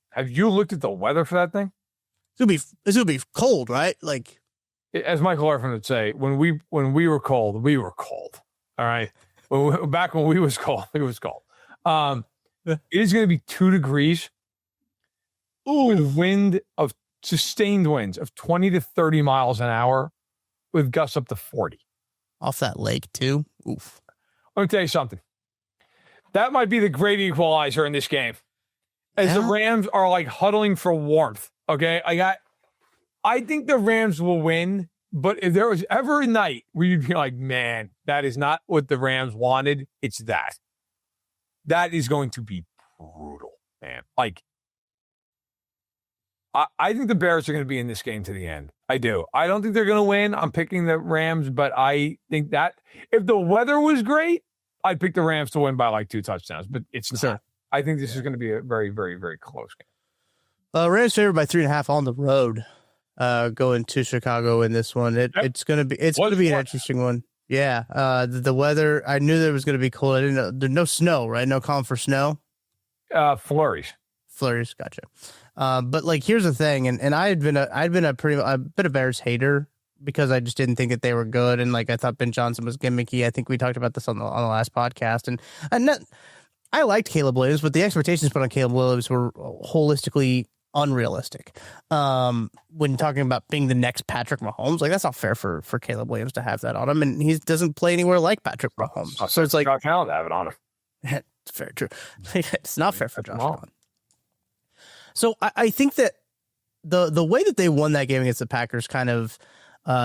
Have you looked at the weather for that thing? It's gonna be cold, right? As Michael Orphan would say, when we were cold, we were cold. All right. Back when we was cold, it was cold. It is going to be 2 degrees. With sustained winds of 20 to 30 miles an hour with gusts up to 40. Off that lake, too. Oof. Let me tell you something. That might be the great equalizer in this game. As the Rams are huddling for warmth. Okay. I think the Rams will win, but if there was ever a night where you'd be like, man, that is not what the Rams wanted, it's that. That is going to be brutal, man. I think the Bears are going to be in this game to the end. I do. I don't think they're going to win. I'm picking the Rams, but I think that if the weather was great, I'd pick the Rams to win by 2 touchdowns, but it's not. Sure. I think this is going to be a very, very, very close game. Rams favored by 3.5 on the road, going to Chicago in this one. It's going to be an interesting one. Yeah. The weather, I knew there was going to be cold. I didn't know there's no snow, right? No calm for snow. Flurries. Flurries, gotcha. But like, here's the thing, and I'd been a bit of Bears hater because I just didn't think that they were good, and like I thought Ben Johnson was gimmicky. I think we talked about this on the last podcast, and I liked Caleb Williams, but the expectations put on Caleb Williams were holistically unrealistic. When talking about being the next Patrick Mahomes, like that's not fair for Caleb Williams to have that on him, and he doesn't play anywhere like Patrick Mahomes. So it's like Josh Allen to have it on him. It's very true. It's not fair for Josh Allen. So I think that the way that they won that game against the Packers kind of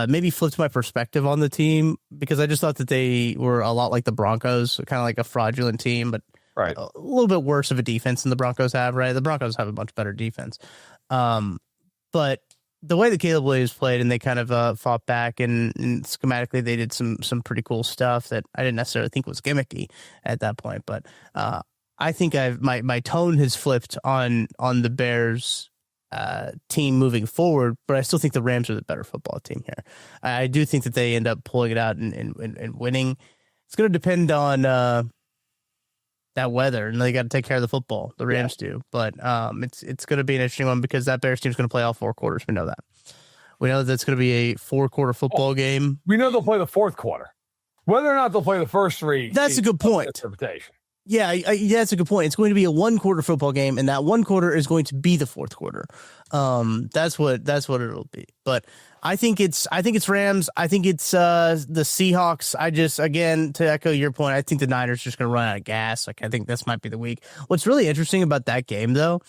maybe flipped my perspective on the team, because I just thought that they were a lot like the Broncos, kind of like a fraudulent team, but right, a little bit worse of a defense than the Broncos have, right? The Broncos have a much better defense. But the way that Caleb Williams played, and they kind of fought back, and schematically they did some pretty cool stuff that I didn't necessarily think was gimmicky at that point. But I think my tone has flipped on the Bears team moving forward, but I still think the Rams are the better football team here. I do think that they end up pulling it out and winning. It's going to depend on that weather, and they got to take care of the football. The Rams do, but it's going to be an interesting one because that Bears team is going to play all 4 quarters. We know that. We know that it's going to be a 4-quarter football game. We know they'll play the 4th quarter. Whether or not they'll play the first 3, that's a good point. Interpretation. Yeah, that's a good point. It's going to be a 1-quarter football game, and that 1 quarter is going to be the 4th quarter. That's what it'll be. But I think it's Rams. I think it's the Seahawks. Again, to echo your point, I think the Niners are just going to run out of gas. Like, I think this might be the week. What's really interesting about that game, though,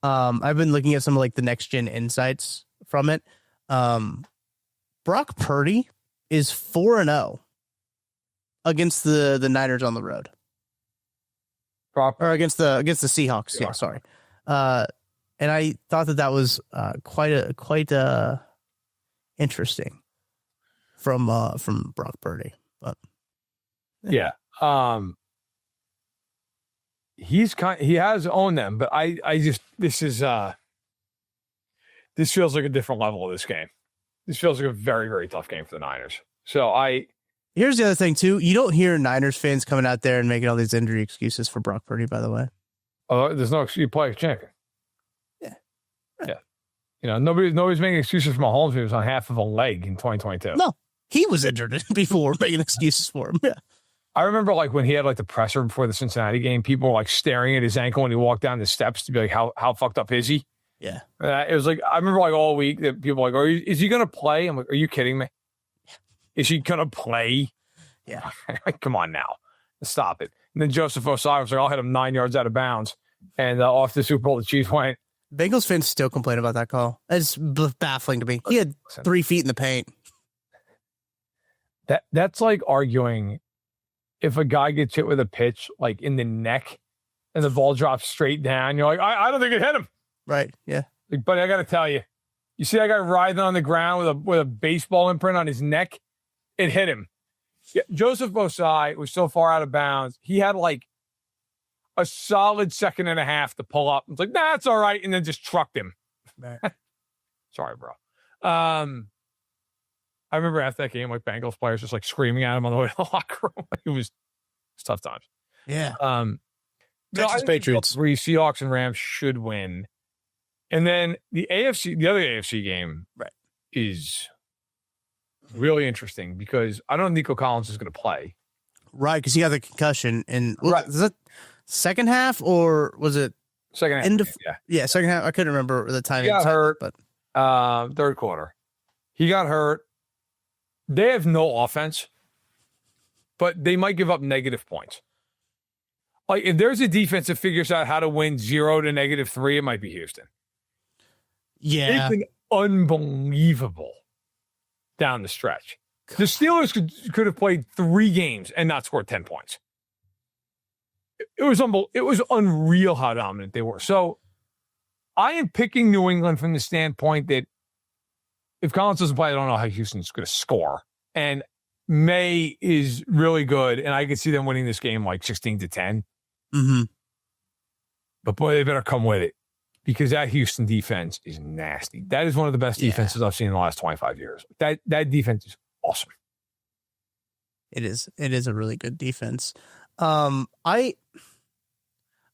I've been looking at some of like the next gen insights from it. Brock Purdy is 4-0 against the Niners on the road. Or against the Seahawks. Yeah, sorry. And I thought that was quite interesting from Brock Purdy. But yeah, he has owned them, but I just this feels like a different level of this game. This feels like a very, very tough game for the Niners. So here's the other thing, too. You don't hear Niners fans coming out there and making all these injury excuses for Brock Purdy, by the way. Oh, there's no excuse. You play a champion. Yeah. Yeah. You know, nobody's making excuses for Mahomes. He was on half of a leg in 2022. No, he was injured before making excuses for him. Yeah. I remember like when he had like the presser before the Cincinnati game, people were like staring at his ankle when he walked down the steps to be like, how fucked up is he? Yeah. It was like, I remember like all week that people were like, is he going to play? I'm like, are you kidding me? Is he going to play? Yeah. Come on now. Stop it. And then Joseph Osai was like, I'll hit him 9 yards out of bounds. And off the Super Bowl, the Chiefs went. Bengals fans still complain about that call. It's baffling to me. He had 3 feet in the paint. That's like arguing if a guy gets hit with a pitch, like in the neck, and the ball drops straight down. You're like, I don't think it hit him. Right. Yeah. Like, buddy, I got to tell you, you see that guy writhing on the ground with a baseball imprint on his neck? It hit him. Yeah, Joseph Osai was so far out of bounds. He had like a solid 1.5 seconds to pull up. It's like, nah, it's all right. And then just trucked him. Right. Sorry, bro. I remember after that game, like Bengals players just like screaming at him on the way to the locker room. It was tough times. Yeah. Texas Patriots. 3 Seahawks and Rams should win. And then the other AFC game is really interesting because I don't know Nico Collins is going to play. Right, because he had the concussion. And right. Was it second half or was it second half? End of, yeah, second half. I couldn't remember the time. He got hurt, but 3rd quarter. He got hurt. They have no offense, but they might give up negative points. Like if there's a defense that figures out how to win 0 to -3, it might be Houston. Yeah. It's been unbelievable down the stretch. The Steelers could have played 3 games and not scored 10 points. It was unreal how dominant they were. So I am picking New England from the standpoint that if Collins doesn't play, I don't know how Houston's going to score. And May is really good, and I could see them winning this game like 16-10. Mm-hmm. But boy, they better come with it because that Houston defense is nasty. That is one of the best defenses I've seen in the last 25 years. That defense is awesome. It is. It is a really good defense. I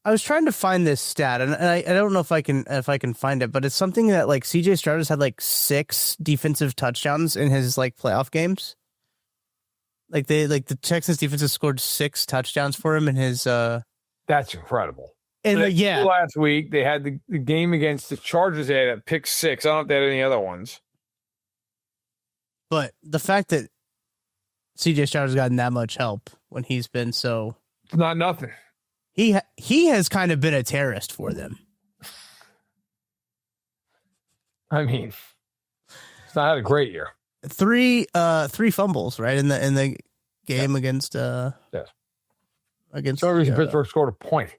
I was trying to find this stat, and I don't know if I can find it, but it's something that like CJ Stroud had like 6 defensive touchdowns in his like playoff games. Like the Texans defense has scored 6 touchdowns for him in his. That's incredible. And last week they had the game against the Chargers. They had a pick 6. I don't know if they had any other ones. But the fact that CJ Stroud has gotten that much help when he's been so. It's not nothing. He has kind of been a terrorist for them. I mean, it's not had a great year. 3 fumbles, right, in the game against yes. Against Pittsburgh scored a point.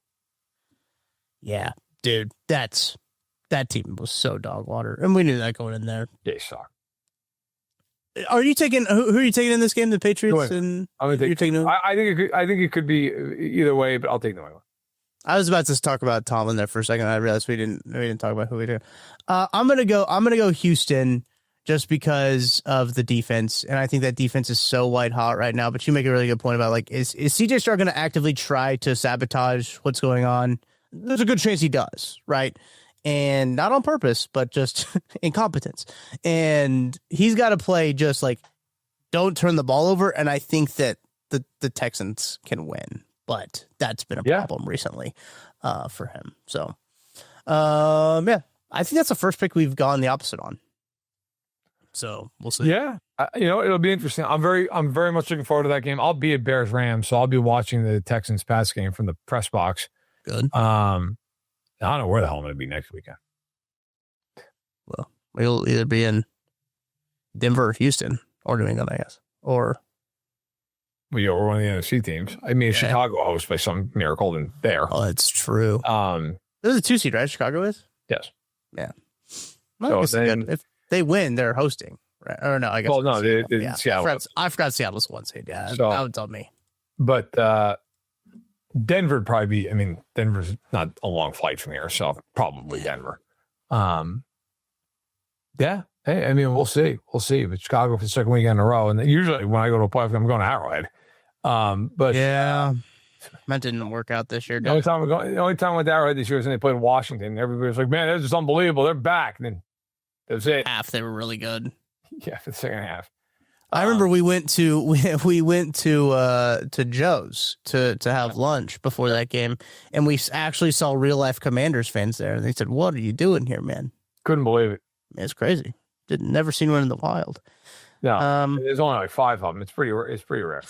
Yeah, dude, that team was so dog water, and we knew that going in there. They suck. Are you taking who are you taking in this game? The Patriots I'm and you're taking. I think it could be either way, but I'll take the way. I was about to talk about Tomlin there for a second. I realized we didn't talk about who we did. I'm gonna go Houston just because of the defense, and I think that defense is so white hot right now. But you make a really good point about like is CJ Stroud going to actively try to sabotage what's going on? There's a good chance he does, right? And not on purpose, but just incompetence. And he's got to play just like, don't turn the ball over. And I think that the Texans can win, but that's been a problem recently for him. So, I think that's the first pick we've gone the opposite on. So we'll see. Yeah, it'll be interesting. I'm very much looking forward to that game. I'll be at Bears Rams, so I'll be watching the Texans pass game from the press box. Good. I don't know where the hell I'm going to be next weekend. Well, we'll either be in Denver or Houston or New England, I guess. Or we're one of the NFC teams. I mean, Chicago hosts by some miracle than there. Oh, that's true. There's a 2 seed, right? Chicago is? Yes. Yeah. Well, so then, if they win, they're hosting. Right? Or no, I guess. Well, no, Seattle. I forgot Seattle's 1 seed. Yeah, so, that would tell me. But Denver would probably be, I mean, Denver's not a long flight from here, so probably Denver. Yeah. Hey, I mean, we'll see. We'll see. But Chicago for the second weekend in a row. And usually when I go to a playoff, I'm going to Arrowhead. But yeah, that didn't work out this year. The only time I went to Arrowhead this year was when they played Washington. Everybody was like, man, that's just unbelievable. They're back. And then that was it. Half, they were really good. Yeah, for the second half. I remember we went to Joe's to have lunch before that game, and we actually saw real life Commanders fans there, and they said, "What are you doing here, man?" Couldn't believe it. It's crazy. Never seen one in the wild. No, there's only like 5 of them. It's pretty rare.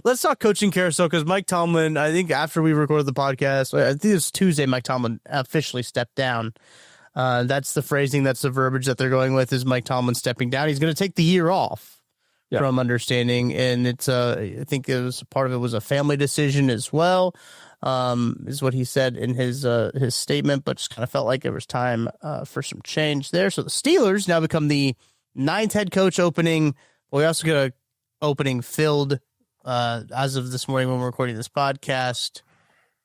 Let's talk coaching carousel because Mike Tomlin. I think after we recorded the podcast, I think it was Tuesday. Mike Tomlin officially stepped down. That's the phrasing, that's the verbiage that they're going with is Mike Tomlin stepping down. He's going to take the year off from understanding. And it's I think it was part of it was a family decision as well, is what he said in his statement, but just kind of felt like it was time for some change there. So the Steelers now become the 9th head coach opening. We also got an opening filled as of this morning when we're recording this podcast.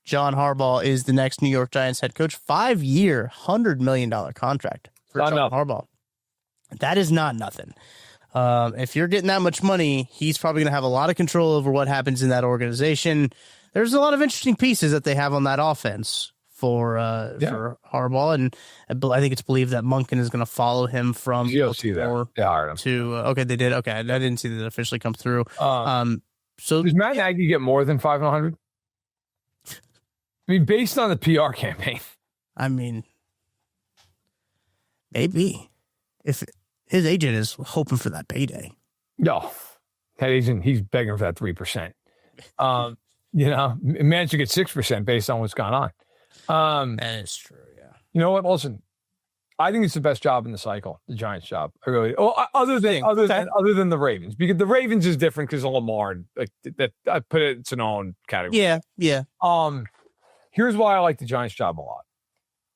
John Harbaugh is the next New York Giants head coach. 5-year, $100 million contract for John Harbaugh. That is not nothing. If you're getting that much money, he's probably going to have a lot of control over what happens in that organization. There's a lot of interesting pieces that they have on that offense for Harbaugh, and I think it's believed that Monken is going to follow him from Baltimore to okay, they did. Okay, I didn't see that officially come through. So does Matt Nagy get more than 500? I mean, based on the PR campaign. I mean, maybe if his agent is hoping for that payday. No, that agent, he's begging for that 3%. Man should get 6% based on what's gone on. That is true. Yeah. You know what? Listen, I think it's the best job in the cycle, the Giants job. I really. Other than the Ravens, because the Ravens is different because of Lamar. Like that, I put it. It's an own category. Yeah. Here's why I like the Giants job a lot.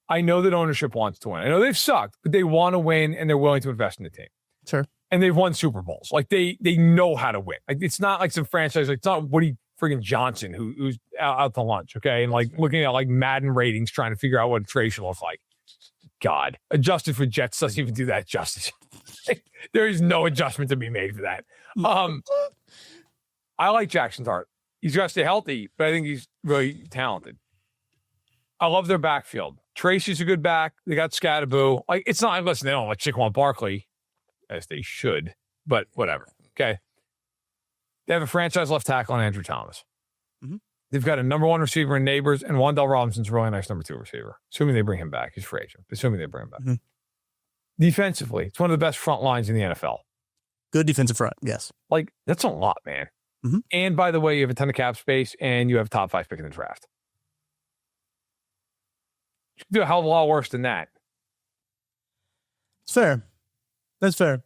I know that ownership wants to win. I know they've sucked, but they want to win and they're willing to invest in the team. Sure. And they've won Super Bowls. Like they know how to win. Like it's not like some franchise. Like it's not Woody friggin' Johnson who's out to lunch. Okay, and like looking at like Madden ratings, trying to figure out what a trade should look like. God, adjusted for Jets doesn't even do that justice. There is no adjustment to be made for that. I like Jackson Dart. He's got to stay healthy, but I think he's really talented. I love their backfield. Tracy's a good back. They got Scattaboo. Like, it's not, listen, they don't like Saquon Barkley, as they should, but whatever. Okay. They have a franchise left tackle on Andrew Thomas. Mm-hmm. They've got a number one receiver in Neighbors, and Wan'Dale Robinson's a really nice number two receiver. Assuming they bring him back. He's free agent. Assuming they bring him back. Mm-hmm. Defensively, it's one of the best front lines in the NFL. Good defensive front, yes. Like, that's a lot, man. Mm-hmm. And by the way, you have a ton of cap space, and you have a top 5 pick in the draft. You can do a hell of a lot worse than that. It's fair. That's fair.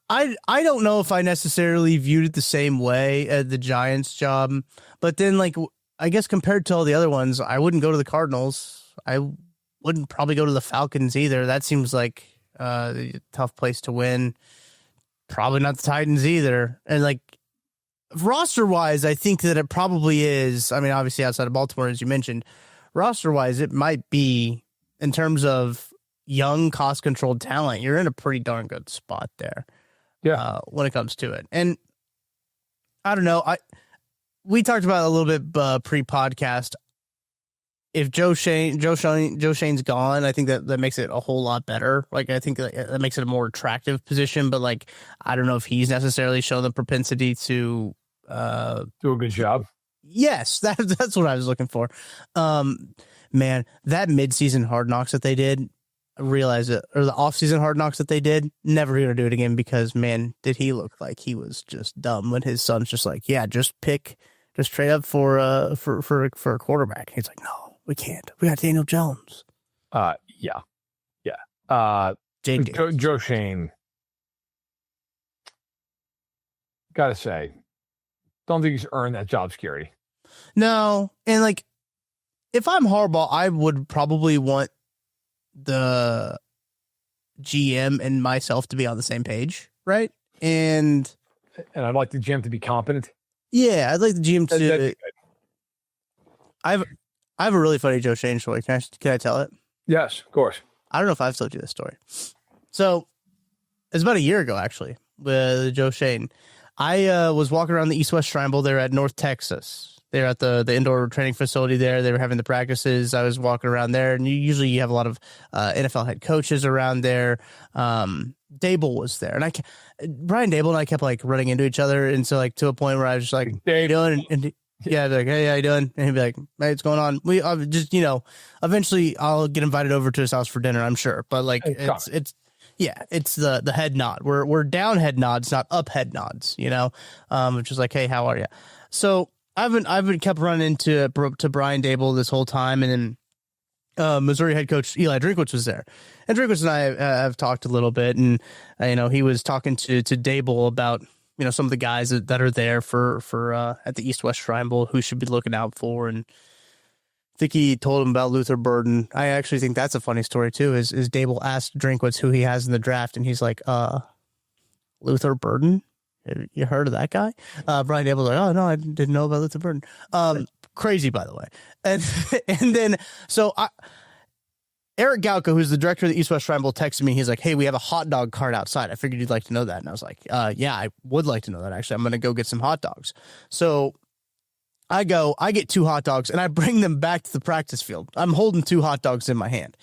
I don't know if I necessarily viewed it the same way as the Giants job, but then, like, I guess compared to all the other ones, I wouldn't go to the Cardinals. I wouldn't probably go to the Falcons either. That seems like a tough place to win. Probably not the Titans either. And, like, roster-wise, I think that it probably is. I mean, obviously outside of Baltimore, as you mentioned, roster-wise, it might be, in terms of young, cost-controlled talent, you're in a pretty darn good spot there. Yeah. When it comes to it. And I don't know. We talked about it a little bit pre-podcast. If Joe Shane's gone, I think that makes it a whole lot better. Like, I think that makes it a more attractive position, but, like, I don't know if he's necessarily shown the propensity to do a good job. Yes, that's what I was looking for. Man, that midseason Hard Knocks that they did, I realized it, or the offseason Hard Knocks that they did, never going to do it again because, man, did he look like he was just dumb when his son's just like, yeah, just trade up for a quarterback. He's like, no, we can't. We got Daniel Jones. Yeah. Joe Shane. Gotta say, don't think he's earned that job security. No, and, like, if I'm Harbaugh, I would probably want the GM and myself to be on the same page, right? And I'd like the GM to be competent. Yeah, I'd like the GM to. I have a really funny Joe Shane story. Can I tell it? Yes, of course. I don't know if I've told you this story. So it's about a year ago, actually, with Joe Shane. I was walking around the East-West Triangle there at North Texas. They're at the indoor training facility there. They were having the practices. I was walking around there, and usually you have a lot of NFL head coaches around there. Dable was there, and Brian Dable and I kept, like, running into each other, and so, like, to a point where I was just like, "How you doing?" And yeah, I'd be like, "Hey, how you doing?" And he'd be like, "Hey, what's going on?" We just, eventually I'll get invited over to his house for dinner, I'm sure. But, like, it's the head nod. We're down head nods, not up head nods. Which is like, "Hey, how are you?" So I've been kept running into Brian Dable this whole time, and then Missouri head coach Eli Drinkwitz was there, and Drinkwitz and I have talked a little bit, and he was talking to Dable about some of the guys that are there for at the East-West Triangle who should be looking out for, and I think he told him about Luther Burden. I actually think that's a funny story too. Is Dable asked Drinkwitz who he has in the draft, and he's like, Luther Burden. You heard of that guy? Brian Dable was like, oh, no, I didn't know about Luther Burden. Crazy, by the way. And then, so Eric Galka, who's the director of the East-West Triangle, texted me. He's like, hey, we have a hot dog cart outside. I figured you'd like to know that. And I was like, yeah, I would like to know that, actually. I'm going to go get some hot dogs. So I get 2 hot dogs, and I bring them back to the practice field. I'm holding 2 hot dogs in my hand.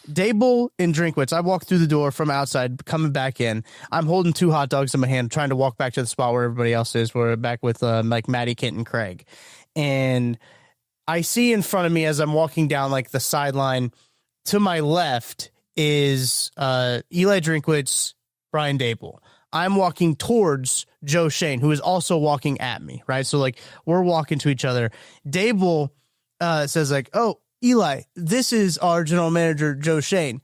Dable and Drinkwitz, I walk through the door from outside, coming back in. I'm holding 2 hot dogs in my hand, trying to walk back to the spot where everybody else is. We're back with like Maddie, Kent, and Craig. And I see in front of me as I'm walking down like the sideline, to my left is Eli Drinkwitz, Brian Dable. I'm walking towards Joe Shane, who is also walking at me, right? So, like, we're walking to each other. Dable says, like, oh, Eli, this is our general manager, Joe Shane.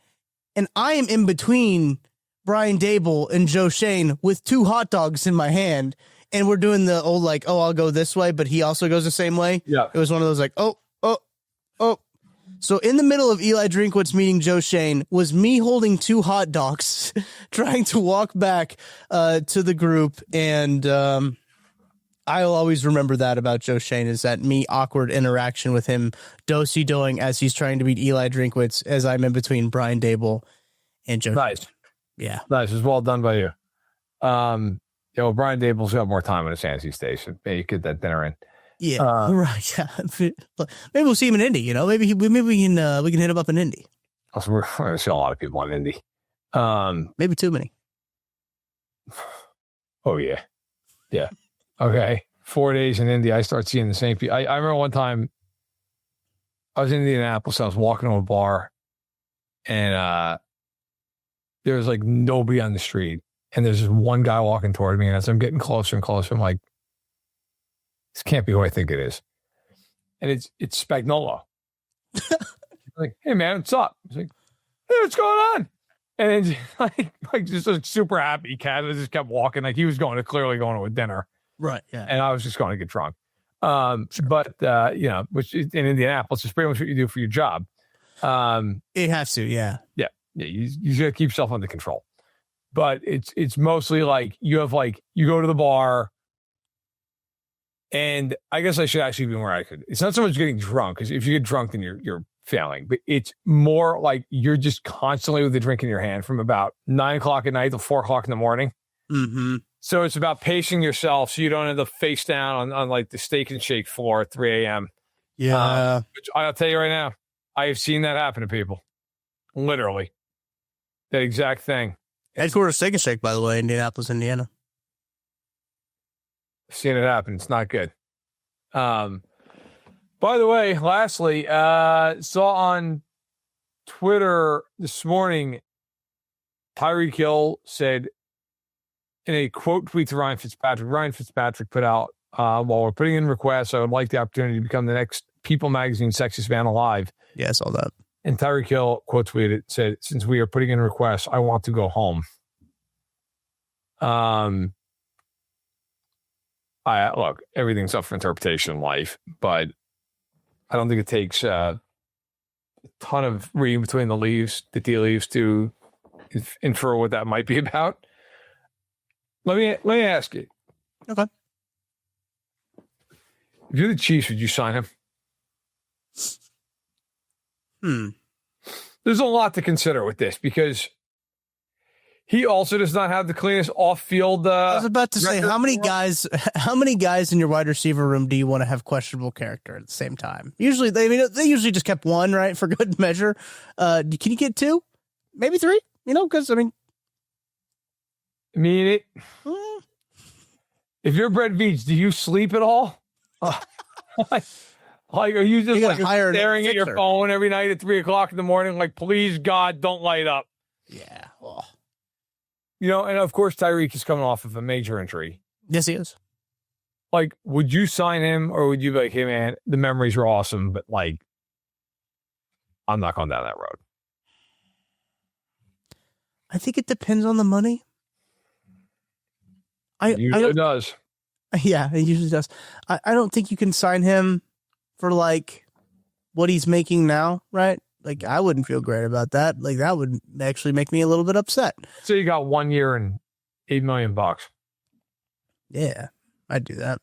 And I am in between Brian Dable and Joe Shane with 2 hot dogs in my hand. And we're doing the old, like, oh, I'll go this way, but he also goes the same way. Yeah. It was one of those, like, oh. So in the middle of Eli Drinkwitz meeting Joe Shane was me holding 2 hot dogs, trying to walk back to the group. And I'll always remember that about Joe Shane, is that me awkward interaction with him, do-si-doing as he's trying to beat Eli Drinkwitz as I'm in between Brian Dable and Joe. Nice. Shane. Yeah. Nice. It was well done by you. Brian Dable's got more time on his hands these days. So maybe you get that dinner in. Yeah, right. Yeah. Maybe we'll see him in Indy. You know, maybe we can hit him up in Indy. Also, we're going to see a lot of people in Indy. Maybe too many. Oh yeah. Okay. 4 days in Indy, I start seeing the same people. I remember one time I was in Indianapolis. I was walking to a bar, and there was like nobody on the street, and there's just one guy walking toward me. And as I'm getting closer and closer, I'm like, "This can't be who I think it is." And it's Spagnuolo. Like, "Hey man, what's up?" He's like, "Hey, what's going on?" And then like just a super happy cat. I just kept walking, like he was clearly going to a dinner. Right. Yeah. And I was just going to get drunk. But you know, which in Indianapolis is pretty much what you do for your job. It has to. Yeah. Yeah. You got to keep yourself under control. But it's mostly like you go to the bar, and I guess I should actually be more accurate. It's not so much getting drunk, because if you get drunk, then you're failing. But it's more like you're just constantly with the drink in your hand from about 9 o'clock at night till 4 o'clock in the morning. Mm-hmm. So it's about pacing yourself so you don't end up face down on like the Steak and Shake floor at 3 a.m. Yeah. Which I'll tell you right now, I have seen that happen to people. Literally. That exact thing. Headquarters Steak and Shake, by the way, Indianapolis, Indiana. I've seen it happen. It's not good. By the way, lastly, saw on Twitter this morning, Tyreek Hill said in a quote tweet to Ryan Fitzpatrick put out, while we're putting in requests, I would like the opportunity to become the next People Magazine Sexiest Man Alive. Yeah, I saw that. And Tyreek Hill quote tweeted, said, "Since we are putting in requests, I want to go home." Look, everything's up for interpretation in life, but I don't think it takes a ton of reading between the tea leaves to infer what that might be about. Let me ask you. Okay. If you're the Chiefs, would you sign him? There's a lot to consider with this, because he also does not have the cleanest off-field. I was about to say, how many guys in your wide receiver room do you want to have questionable character at the same time? Usually, they usually just kept one, right, for good measure. Can you get two? Maybe three? You know, because if you're Brett Veach, do you sleep at all? Like, are you just staring at your phone every night at 3 o'clock in the morning? Like, please, God, don't light up. Yeah. Oh. You know, and of course, Tyreek is coming off of a major injury. Yes, he is. Like, would you sign him, or would you be like, "Hey, man, the memories are awesome, but like, I'm not going down that road"? I think it depends on the money. It usually does. Yeah, it usually does. I don't think you can sign him for like what he's making now, right? Like, I wouldn't feel great about that. Like, that would actually make me a little bit upset. So you got 1 year and $8 million. Yeah, I'd do that.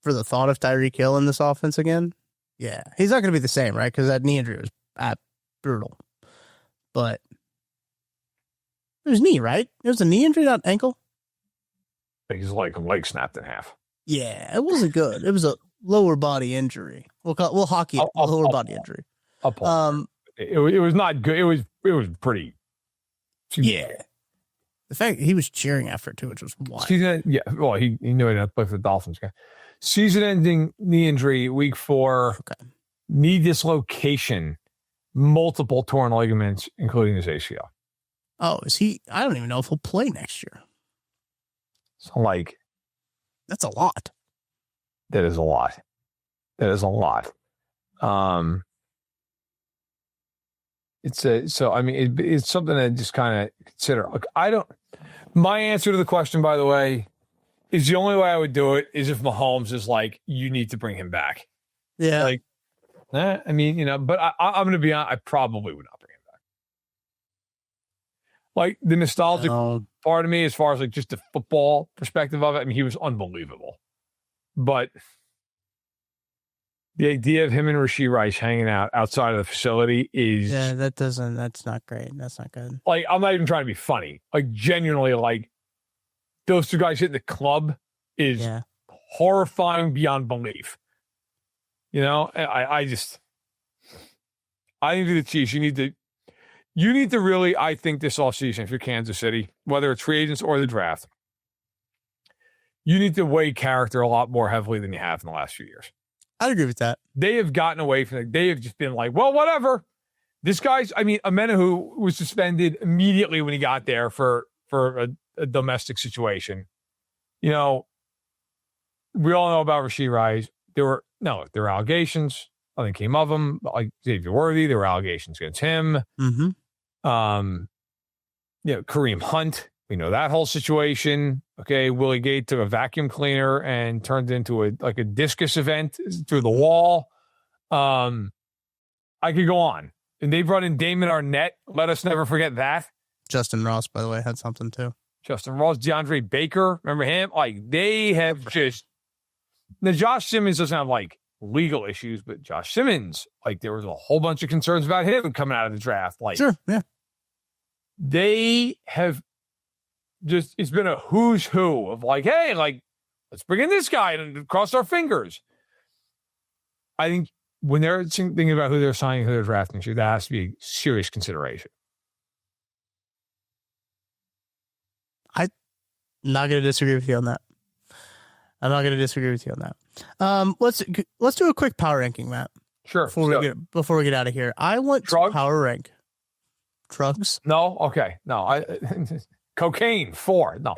For the thought of Tyreek Hill in this offense again? Yeah. He's not going to be the same, right? Because that knee injury was brutal. But it was knee, right? It was a knee injury, not ankle? His leg snapped in half. Yeah, it wasn't good. It was a lower body injury. We'll hockey it lower body injury. It was not good. It was pretty. Yeah. The fact he was cheering after it too, which was wild. Well, he knew he had to play for the Dolphins. Season-ending knee injury, week 4, knee dislocation, multiple torn ligaments, including his ACL. Oh, is he? I don't even know if he'll play next year. So, like, that's a lot. That is a lot. It's it's something to just kind of consider. Look, my answer to the question, by the way, is the only way I would do it is if Mahomes is like, you need to bring him back. Yeah. Like, but I'm going to be honest, I probably would not bring him back. Like, the nostalgic part of me, as far as like just the football perspective of it, I mean, he was unbelievable. But the idea of him and Rashee Rice hanging out outside of the facility is... Yeah, that's not great. That's not good. Like, I'm not even trying to be funny. Like, genuinely, like, those two guys hitting the club is horrifying beyond belief. You know, I think for the Chiefs, you need to really, I think this offseason, if you're Kansas City, whether it's free agents or the draft, you need to weigh character a lot more heavily than you have in the last few years. I'd agree with that. They have gotten away from it. They have just been like, well, whatever. This guy's, Amenahu was suspended immediately when he got there for a domestic situation. You know, we all know about Rashid Rice. There were allegations. Nothing came of him. Like Xavier Worthy, there were allegations against him. Mm-hmm. Kareem Hunt. We know that whole situation. Okay, Willie Gate took a vacuum cleaner and turned it into a discus event through the wall. I could go on. And they brought in Damon Arnett. Let us never forget that. Justin Ross, by the way, had something too. Justin Ross, DeAndre Baker. Remember him? Like, they have just... Now, Josh Simmons doesn't have, like, legal issues, but Josh Simmons, like, there was a whole bunch of concerns about him coming out of the draft. Like, sure, yeah. They have just... It's been a who's who of, like, hey, like, let's bring in this guy and cross our fingers. I think when they're thinking about who they're signing, who they're drafting, that has to be a serious consideration. I'm not going to disagree with you on that. Let's do a quick power ranking, Matt. Sure. Before we get out of here, I want to power rank drugs. No, okay, no. Cocaine 4. No,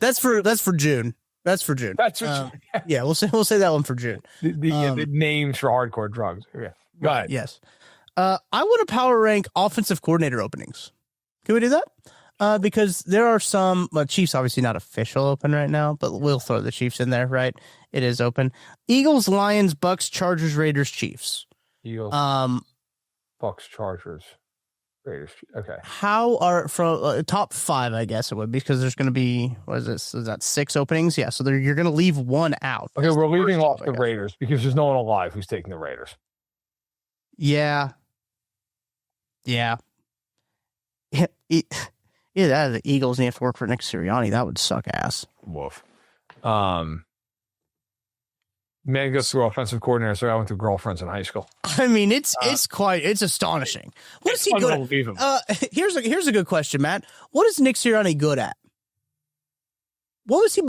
that's for June. That's for June. That's for June. Yeah, we'll say that one for June. The names for hardcore drugs. Yeah. Go ahead. Yes. I want to power rank offensive coordinator openings. Can we do that? Because there are some, Chiefs obviously not official open right now, but we'll throw the Chiefs in there, right? It is open. Eagles, Lions, Bucks, Chargers, Raiders, Chiefs. Eagles, Bucks, Chargers, Raiders. Okay. How are from top 5? I guess it would be because there's going to be what is this? Is that 6 openings? Yeah. So you're going to leave one out. Okay, we're leaving off the Raiders because there's no one alive who's taking the Raiders. Yeah. Yeah. Either that or the Eagles and you have to work for Nick Sirianni. That would suck ass. Woof. Man goes through offensive coordinator, so I went through girlfriends in high school. I mean, it's astonishing. What is he good at? Here's a good question, Matt. What is Nick Sirianni good at? What was he?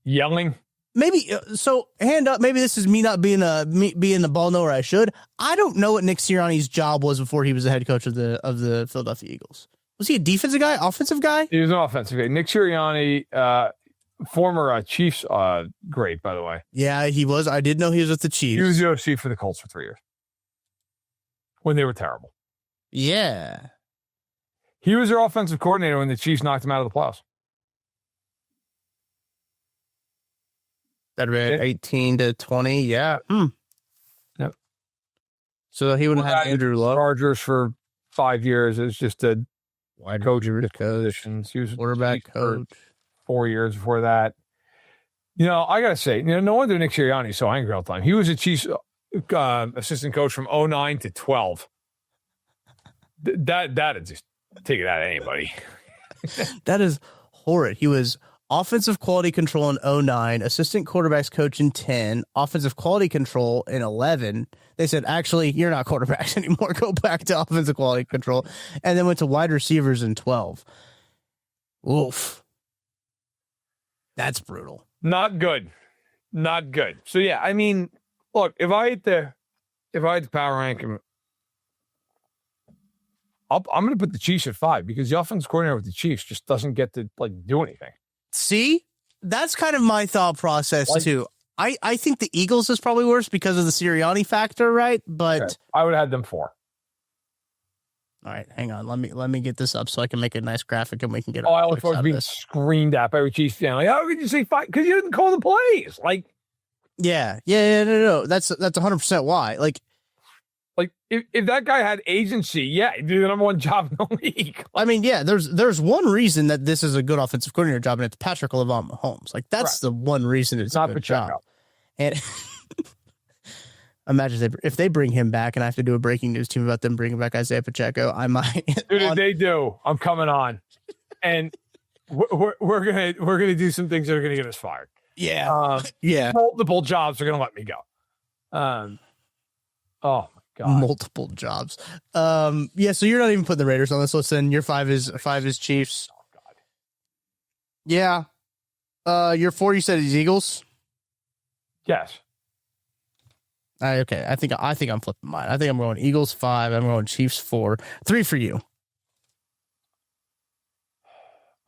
Yelling. Maybe so. Hand up. Maybe this is me not being the ball knower I should. I don't know what Nick Sirianni's job was before he was the head coach of the Philadelphia Eagles. Was he a defensive guy? Offensive guy? He was an offensive guy. Nick Sirianni, former Chiefs great, by the way. Yeah, he was. I did know he was with the Chiefs. He was the OC for the Colts for 3 years when they were terrible. Yeah. He was their offensive coordinator when the Chiefs knocked him out of the playoffs. That read 18 to 20. Yeah. Yep. So he wouldn't have Andrew Luck. Chargers for 5 years. It was just a wide coach positions. He was quarterback coach. 4 years before that. You know, I got to say, no wonder Nick Sirianni is so angry all the time. He was a Chiefs assistant coach from 2009 to 12. That'd just take it out of anybody. That is horrid. He was offensive quality control in 2009, assistant quarterbacks coach in 10, offensive quality control in 11. They said, actually, you're not quarterbacks anymore. Go back to offensive quality control. And then went to wide receivers in 12. Oof. That's brutal. Not good. Not good. So, yeah, I mean, look, if I had to power rank him, I'm going to put the Chiefs at 5 because the offensive coordinator with the Chiefs just doesn't get to, do anything. See? That's kind of my thought process, too. I think the Eagles is probably worse because of the Sirianni factor, right? But okay. I would have had them 4. All right, hang on. Let me get this up so I can make a nice graphic and we can get. I look forward to being screamed at by a Chiefs fan. Like, how could you say 5? Because you didn't call the plays. No. That's 100% why. If that guy had agency, yeah, he'd do the number 1 job in the league. I mean, yeah, there's one reason that this is a good offensive coordinator job, and it's Patrick Mahomes. That's the one reason it's not a good job. And imagine if they bring him back, and I have to do a breaking news team about them bringing back Isaiah Pacheco, I might. Dude, if they do, I'm coming on. And we're gonna do some things that are gonna get us fired. Yeah. Yeah. Multiple jobs are gonna let me go. Oh my god. Multiple jobs. Yeah, so you're not even putting the Raiders on this list, then your five is Chiefs. Oh god. Yeah. Your 4 you said is Eagles. Yes. Okay. I think I'm flipping mine. I think I'm going Eagles 5. I'm going Chiefs 4. 3 for you.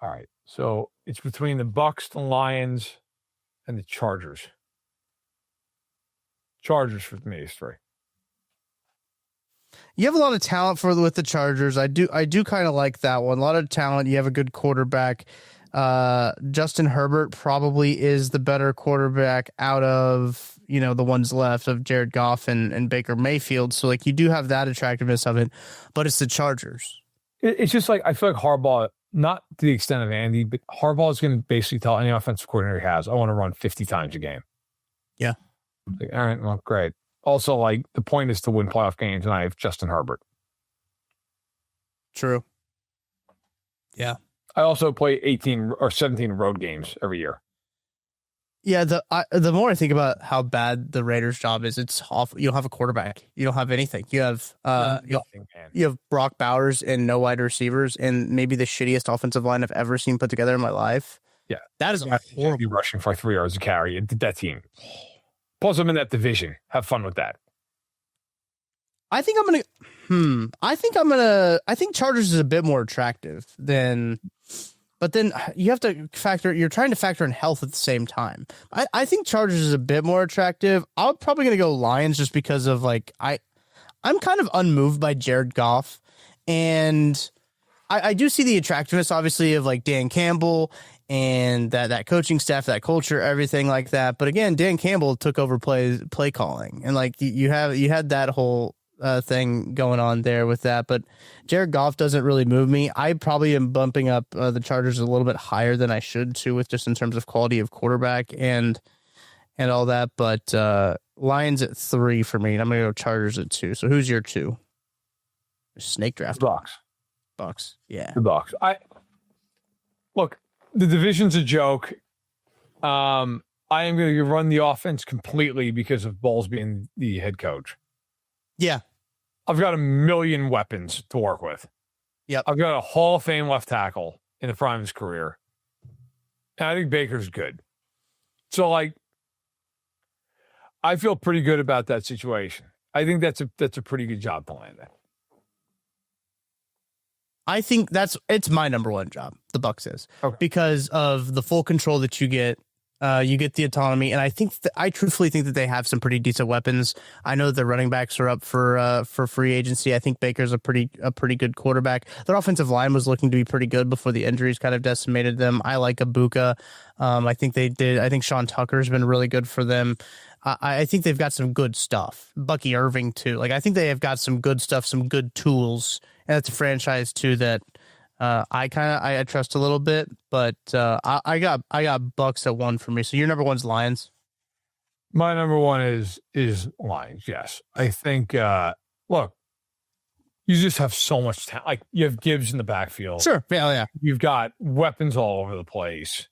All right. So it's between the Bucks, the Lions, and the Chargers. Chargers for me is 3. You have a lot of talent with the Chargers. I do kind of like that one. A lot of talent. You have a good quarterback. Justin Herbert probably is the better quarterback out of, the ones left of Jared Goff and Baker Mayfield. So like you do have that attractiveness of it, but it's the Chargers. It's just like, I feel like Harbaugh, not to the extent of Andy, but Harbaugh is going to basically tell any offensive coordinator he has, I want to run 50 times a game. Yeah. Like, all right, well, great. Also, like, the point is to win playoff games, and I have Justin Herbert. True. Yeah. I also play 18 or 17 road games every year. Yeah, the more I think about how bad the Raiders' job is, it's awful. You don't have a quarterback. You don't have anything. You have you have Brock Bowers and no wide receivers, and maybe the shittiest offensive line I've ever seen put together in my life. Yeah, that is horrible. Be rushing for 3 yards a carry. That team. Plus, I'm in that division. Have fun with that. I think Chargers is a bit more attractive than. But then you have to you're trying to factor in health at the same time. I think Chargers is a bit more attractive. I'm probably going to go Lions just because of I'm kind of unmoved by Jared Goff. And I do see the attractiveness, obviously, of like Dan Campbell and that coaching staff, that culture, everything like that. But again, Dan Campbell took over play calling. And like you had that whole thing going on there with that, but Jared Goff doesn't really move me. I probably am bumping up the Chargers a little bit higher than I should too, with just in terms of quality of quarterback and all that. But Lions at 3 for me, and I'm gonna go Chargers at 2. So who's your 2? Snake draft. Bucks. Yeah, the Bucks. Look, the division's a joke. I am going to run the offense completely because of Bowles being the head coach. Yeah. I've got a million weapons to work with. Yep. I've got a Hall of Fame left tackle in the prime of his career. And I think Baker's good. So, like, I feel pretty good about that situation. I think that's a pretty good job to land that. I think it's my number one job, the Bucks is. Okay. Because of the full control that you get. You get the autonomy, and I truthfully think that they have some pretty decent weapons. I know the running backs are up for free agency. I think Baker's a pretty good quarterback. Their offensive line was looking to be pretty good before the injuries kind of decimated them. I like Ibuka. I think Sean Tucker's been really good for them. I think they've got some good stuff. Bucky Irving too. Like I think they have got some good stuff, some good tools, and it's a franchise too that. I trust a little bit, but I got Bucks at 1 for me. So your number 1's Lions. My number 1 is Lions. Yes, I think. Look, you just have so much talent. Like you have Gibbs in the backfield. Sure. Yeah. You've got weapons all over the place.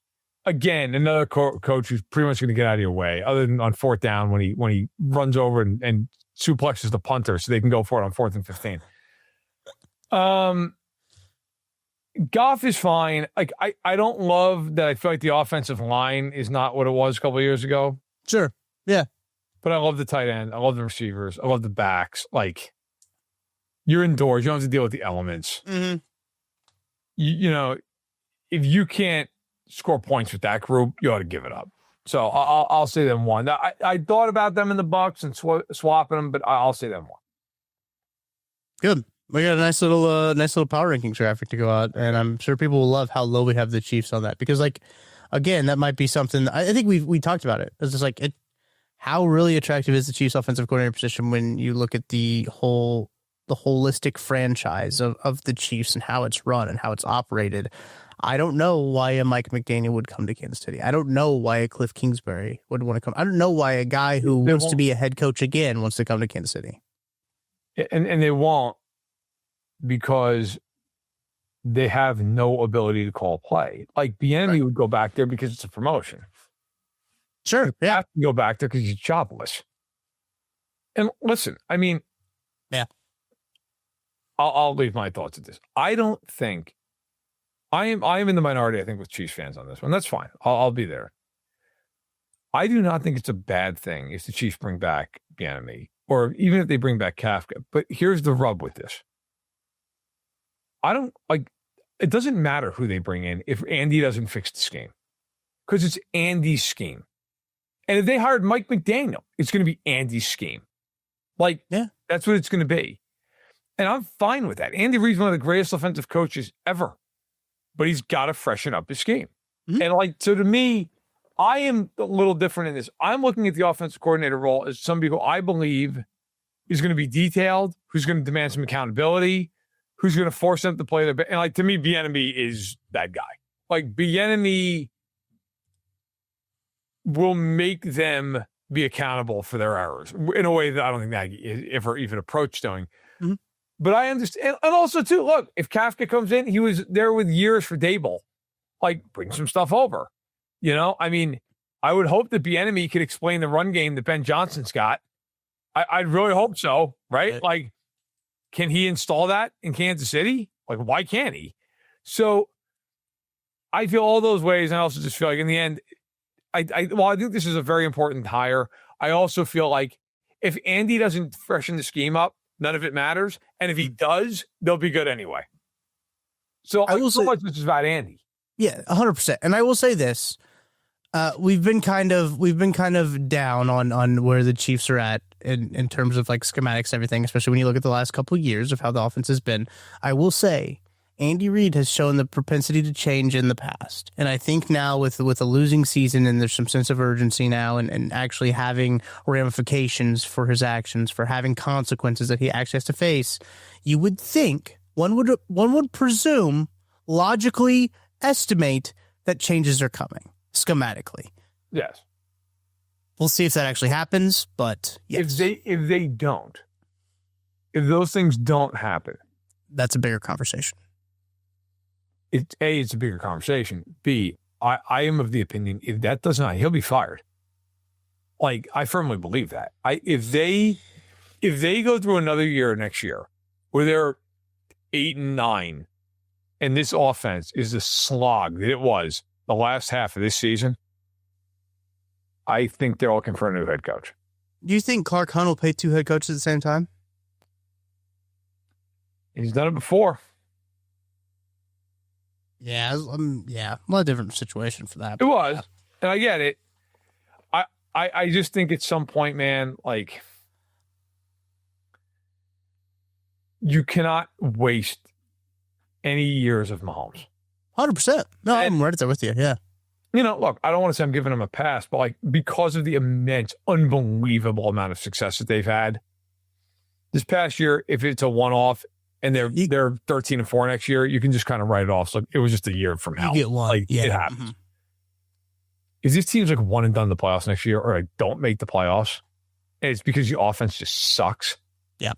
Again, another coach who's pretty much going to get out of your way, other than on 4th down when he runs over and suplexes the punter so they can go for it on 4th and 15. Goff is fine. Like I don't love that. I feel like the offensive line is not what it was a couple of years ago. Sure. Yeah. But I love the tight end. I love the receivers. I love the backs. Like you're indoors. You don't have to deal with the elements. Mm-hmm. You know, if you can't score points with that group, you ought to give it up. So I'll say them 1. I thought about them in the Bucks and swapping them, but I'll say them 1. Good. We got a nice little power rankings graphic to go out, and I'm sure people will love how low we have the Chiefs on that because, like, again, that might be something. I think we talked about it. It's just like how really attractive is the Chiefs' offensive coordinator position when you look at the holistic franchise of the Chiefs and how it's run and how it's operated. I don't know why a Mike McDaniel would come to Kansas City. I don't know why a Cliff Kingsbury would want to come. I don't know why a guy who wants to be a head coach again wants to come to Kansas City. And they won't. Because they have no ability to call play. Like Bieniemy would go back there because it's a promotion. Sure. You Yeah. have to go back there because he's jobless. And listen, I mean, yeah, I'll leave my thoughts at this. I don't think I am in the minority, I think, with Chiefs fans on this one. That's fine. I'll be there. I do not think it's a bad thing if the Chiefs bring back Bieniemy, or even if they bring back Kafka. But here's the rub with this. I don't like, it doesn't matter who they bring in if Andy doesn't fix the scheme, because it's Andy's scheme. And if they hired Mike McDaniel, it's going to be Andy's scheme. Like, yeah, that's what it's going to be. And I'm fine with that. Andy Reid's one of the greatest offensive coaches ever, but he's got to freshen up his scheme. Mm-hmm. And like, so to me, I am a little different in this. I'm looking at the offensive coordinator role as somebody who I believe is going to be detailed, who's going to demand some accountability, who's going to force them to play their best. And like, to me, Bieniemy is that guy. Like, Bieniemy will make them be accountable for their errors in a way that I don't think that ever even approached doing. Mm-hmm. But I understand. And also, too, look, if Kafka comes in, he was there with years for Dable. Like, bring some stuff over. You know, I mean, I would hope that Bieniemy could explain the run game that Ben Johnson's got. I'd really hope so, right? Like, can he install that in Kansas City? Like, why can't he? So I feel all those ways. And I also just feel like in the end, I think this is a very important hire. I also feel like if Andy doesn't freshen the scheme up, none of it matters. And if he does, they'll be good anyway. So I will so much this is about Andy. Yeah, 100%. And I will say this. We've been kind of down on where the Chiefs are at in terms of like schematics, everything, especially when you look at the last couple of years of how the offense has been. I will say Andy Reid has shown the propensity to change in the past. And I think now with a losing season, and there's some sense of urgency now and actually having ramifications for his actions, for having consequences that he actually has to face, you would think, one would presume, logically estimate that changes are coming schematically. Yes. We'll see if that actually happens, but yes. If they don't, if those things don't happen, that's a bigger conversation. It's a bigger conversation. B, I am of the opinion if that does not, he'll be fired. Like, I firmly believe that. If they go through another year next year where they're 8-9, and this offense is the slog that it was the last half of this season, I think they're looking for a new head coach. Do you think Clark Hunt will pay two head coaches at the same time? He's done it before. Yeah, a lot of different situation for that. It was, and I get it. I just think at some point, man, like, you cannot waste any years of Mahomes. 100%. No, I'm right there with you. Yeah. You know, look, I don't want to say I'm giving him a pass, but like, because of the immense, unbelievable amount of success that they've had this past year, if it's a one-off and they're 13-4 next year, you can just kind of write it off. So it was just a year from hell. You get one. Like, yeah. It happens. Mm-hmm. If this team's like one and done in the playoffs next year, or like don't make the playoffs, and it's because your offense just sucks. Yeah.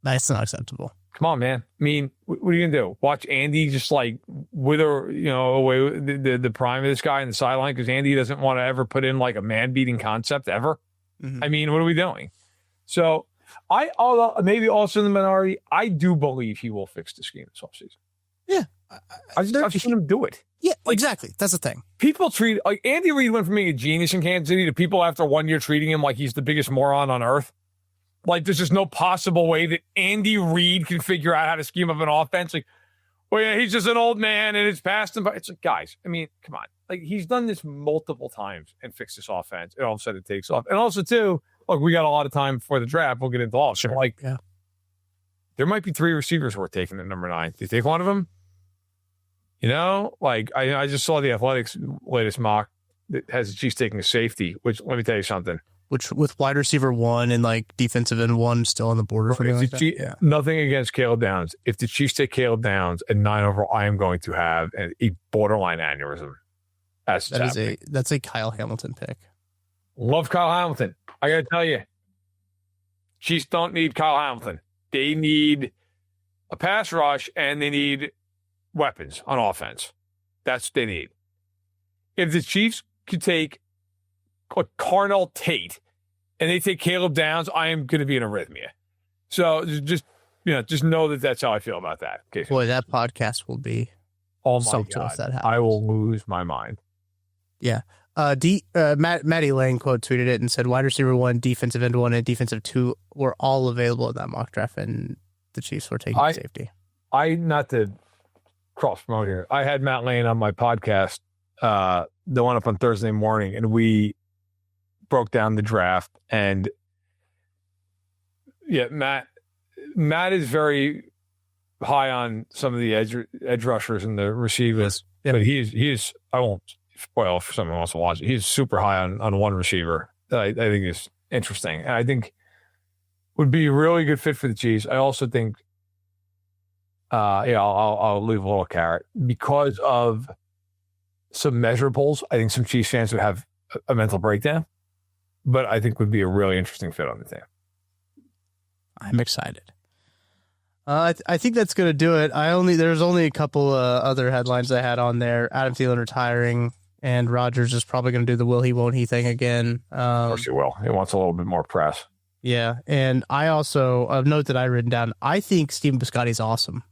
That's not acceptable. Come on, man. I mean, what are you going to do? Watch Andy just like wither, away with the prime of this guy in the sideline because Andy doesn't want to ever put in like a man-beating concept ever? Mm-hmm. I mean, what are we doing? So although maybe also in the minority, I do believe he will fix the scheme this offseason. Yeah. I've seen him do it. Yeah, exactly. That's the thing. People treat, like, Andy Reid went from being a genius in Kansas City to people after 1 year treating him like he's the biggest moron on earth. Like, there's just no possible way that Andy Reid can figure out how to scheme up an offense. Like, well, yeah, he's just an old man and it's past him. But it's like, guys, I mean, come on. Like, he's done this multiple times and fixed this offense. And all of a sudden it takes off. And also, too, look, we got a lot of time before the draft. We'll get into all. Sure. Like, yeah. There might be 3 receivers worth taking at number 9. Do you take one of them? Like, I just saw the Athletics latest mock that has the Chiefs taking a safety, which, let me tell you something. Which, with wide receiver 1 and like defensive end 1 still on the board. Nothing against Caleb Downs. If the Chiefs take Caleb Downs at 9 overall, I am going to have a borderline aneurysm. That's a Kyle Hamilton pick. Love Kyle Hamilton. I got to tell you, Chiefs don't need Kyle Hamilton. They need a pass rush and they need weapons on offense. That's what they need. If the Chiefs could take Carnell Tate and they take Caleb Downs, I am going to be in arrhythmia. So just know that that's how I feel about that. Okay. Boy, that podcast will be something if that happens. I will lose my mind. Yeah. Matty Lane quote tweeted it and said wide receiver 1, defensive end 1, and defensive 2 were all available in that mock draft, and the Chiefs were taking safety. Not to cross promote here. I had Matt Lane on my podcast, the one up on Thursday morning, and we broke down the draft. And yeah, Matt is very high on some of the edge rushers and the receivers, but he's I won't spoil if someone wants to watch it. He's super high on one receiver that I think is interesting, and I think would be a really good fit for the Chiefs. I also think, I'll leave a little carrot because of some measurables. I think some Chiefs fans would have a mental breakdown, but I think would be a really interesting fit on the team. I'm excited. I think that's going to do it. There's only a couple other headlines I had on there. Adam Thielen retiring, and Rodgers is probably going to do the will he, won't he thing again. Of course he will. He wants a little bit more press. Yeah, and I also, a note that I written down, I think Stephen Biscotti's awesome.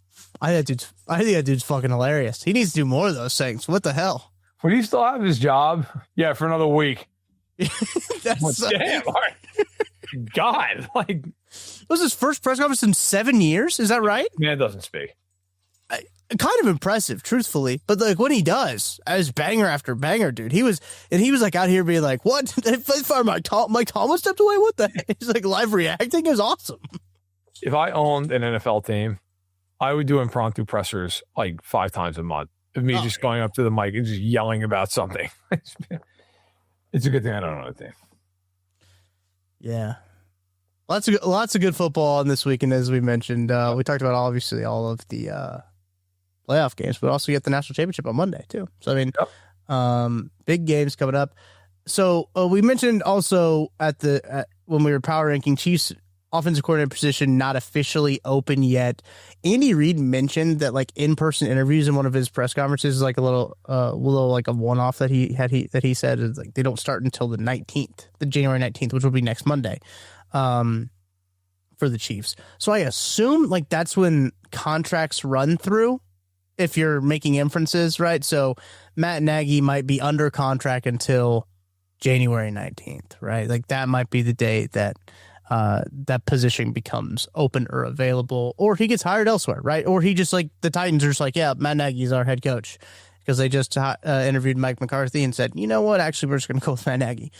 I think that dude's fucking hilarious. He needs to do more of those things. What the hell? Would he still have his job? Yeah, for another week. Damn. All right. God, it was his first press conference in 7 years. Is that right? Man doesn't speak. Kind of impressive, truthfully. But when he does, as banger after banger, dude, he was out here being like, "What? If Mike Thomas stepped away, what the heck?" He's live reacting. It was awesome. If I owned an NFL team, I would do impromptu pressers 5 times a month of me just going up to the mic and just yelling about something. It's a good thing I don't own a team. Yeah. Lots of good football on this weekend, as we mentioned. We talked about obviously all of the playoff games, but also get the national championship on Monday too. So big games coming up. So we mentioned also when we were power ranking, Chiefs offensive coordinator position not officially open yet. Andy Reid mentioned that in-person interviews in one of his press conferences is a little a one-off that he said is they don't start until the January 19th, which will be next Monday. For the Chiefs. So I assume that's when contracts run through if you're making inferences, right? So Matt Nagy might be under contract until January 19th, right? That might be the day that that position becomes open or available, or he gets hired elsewhere, right? Or he just the Titans are just yeah, Matt Nagy's our head coach because they just interviewed Mike McCarthy and said, you know what, actually we're just going to go with Matt Nagy.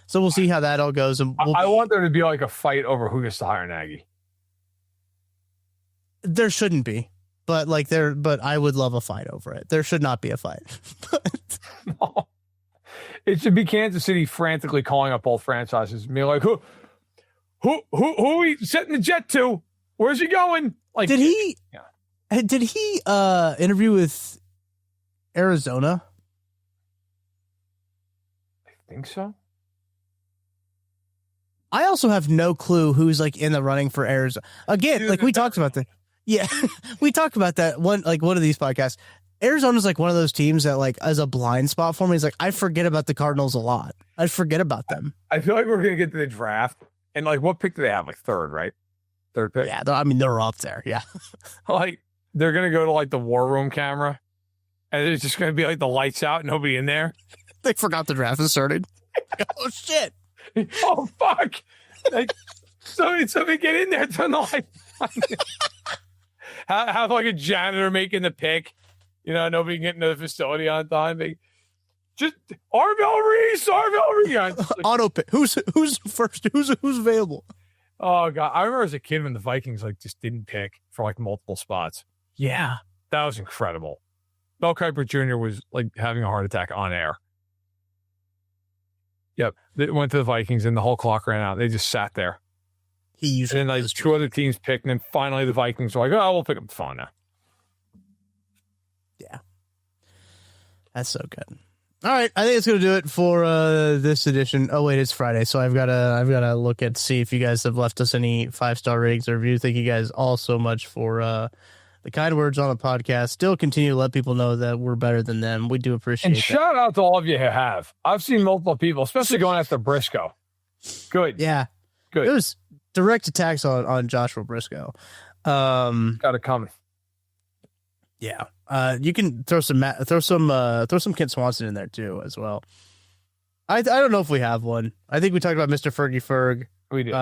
So we'll see how that all goes. And I want there to be a fight over who gets to hire Nagy. There shouldn't be, but but I would love a fight over it. There should not be a fight. No. It should be Kansas City frantically calling up both franchises and be who are we setting the jet to? Where's he going? Did he interview with Arizona? I think so. I also have no clue who's in the running for Arizona. Again, we talked about that. Yeah, we talked about that one of these podcasts. Arizona's one of those teams that as a blind spot for me. Is I forget about the Cardinals a lot. I forget about them. I feel like we're gonna get to the draft and what pick do they have? Third, right? Third pick. Yeah, they're up there. Yeah, they're gonna go to the war room camera, and it's just gonna be the lights out, nobody in there. They forgot the draft is started. Oh shit. Oh fuck! Somebody get in there, turn the light on. Have a janitor making the pick. Nobody can get into the facility on time. Just Arvell Reese. Auto pick. Who's first? Who's available? Oh god, I remember as a kid when the Vikings just didn't pick for multiple spots. Yeah, that was incredible. Mel Kiper Jr. was having a heart attack on air. Yep. They went to the Vikings and the whole clock ran out. They just sat there. He usually and then 2 other teams picked, and then finally the Vikings were we'll pick up the phone now. Yeah. That's so good. All right, I think it's gonna do it for this edition. Oh wait, it's Friday, so I've gotta look at see if you guys have left us any 5-star ratings or reviews. Thank you guys all so much for the kind words on the podcast. Still continue to let people know that we're better than them. We do appreciate And that. shout out to all of you who have. I've seen multiple people, especially going after Briscoe. Good. Yeah, Good. It was direct attacks on Joshua Briscoe. Got it coming. Yeah. You can throw some Kent Swanson in there too as well. I don't know if we have one. I think we talked about Mr. Fergie Ferg. We did.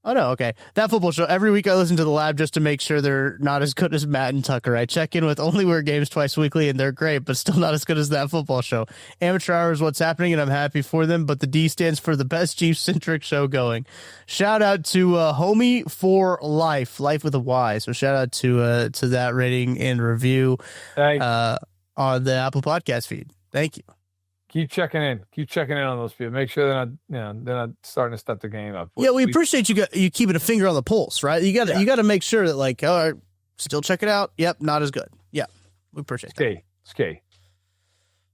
Oh no, okay. That football show. Every week I listen to the lab just to make sure they're not as good as Matt and Tucker. I check in with Only Wear Games twice weekly and they're great, but still not as good as That Football Show. Amateur Hour is what's happening and I'm happy for them, but the D stands for the best Chiefs-centric show going. Shout out to Homie for Life with a Y. So shout out to that rating and review on the Apple Podcast feed. Thank you. Keep checking in. Keep checking in on those people. Make sure they're not starting to step the game up. Yeah, we appreciate you keeping a finger on the pulse, right? You got to make sure that like, all right, still check it out. Yep, not as good. Yeah, we appreciate that. Okay.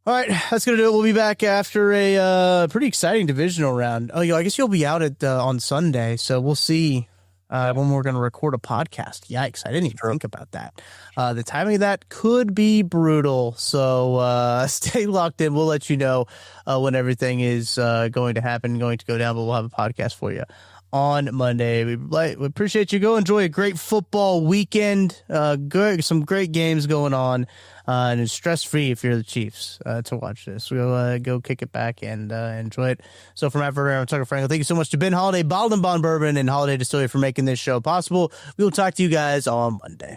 All right, that's gonna do it. We'll be back after a pretty exciting divisional round. Oh, I guess you'll be out on Sunday, so we'll see when we're gonna record a podcast. Yikes! I didn't even think about that. The timing of that could be brutal, so stay locked in. We'll let you know when everything is going to happen, going to go down. But we'll have a podcast for you on Monday. We appreciate you. Go enjoy a great football weekend. Some great games going on. And it's stress-free if you're the Chiefs to watch this. We'll go kick it back and enjoy it. So from Verderame and Tucker Franklin, thank you so much to Ben Holiday, Bottled and Bond Bourbon, and Holiday Distillery for making this show possible. We will talk to you guys on Monday.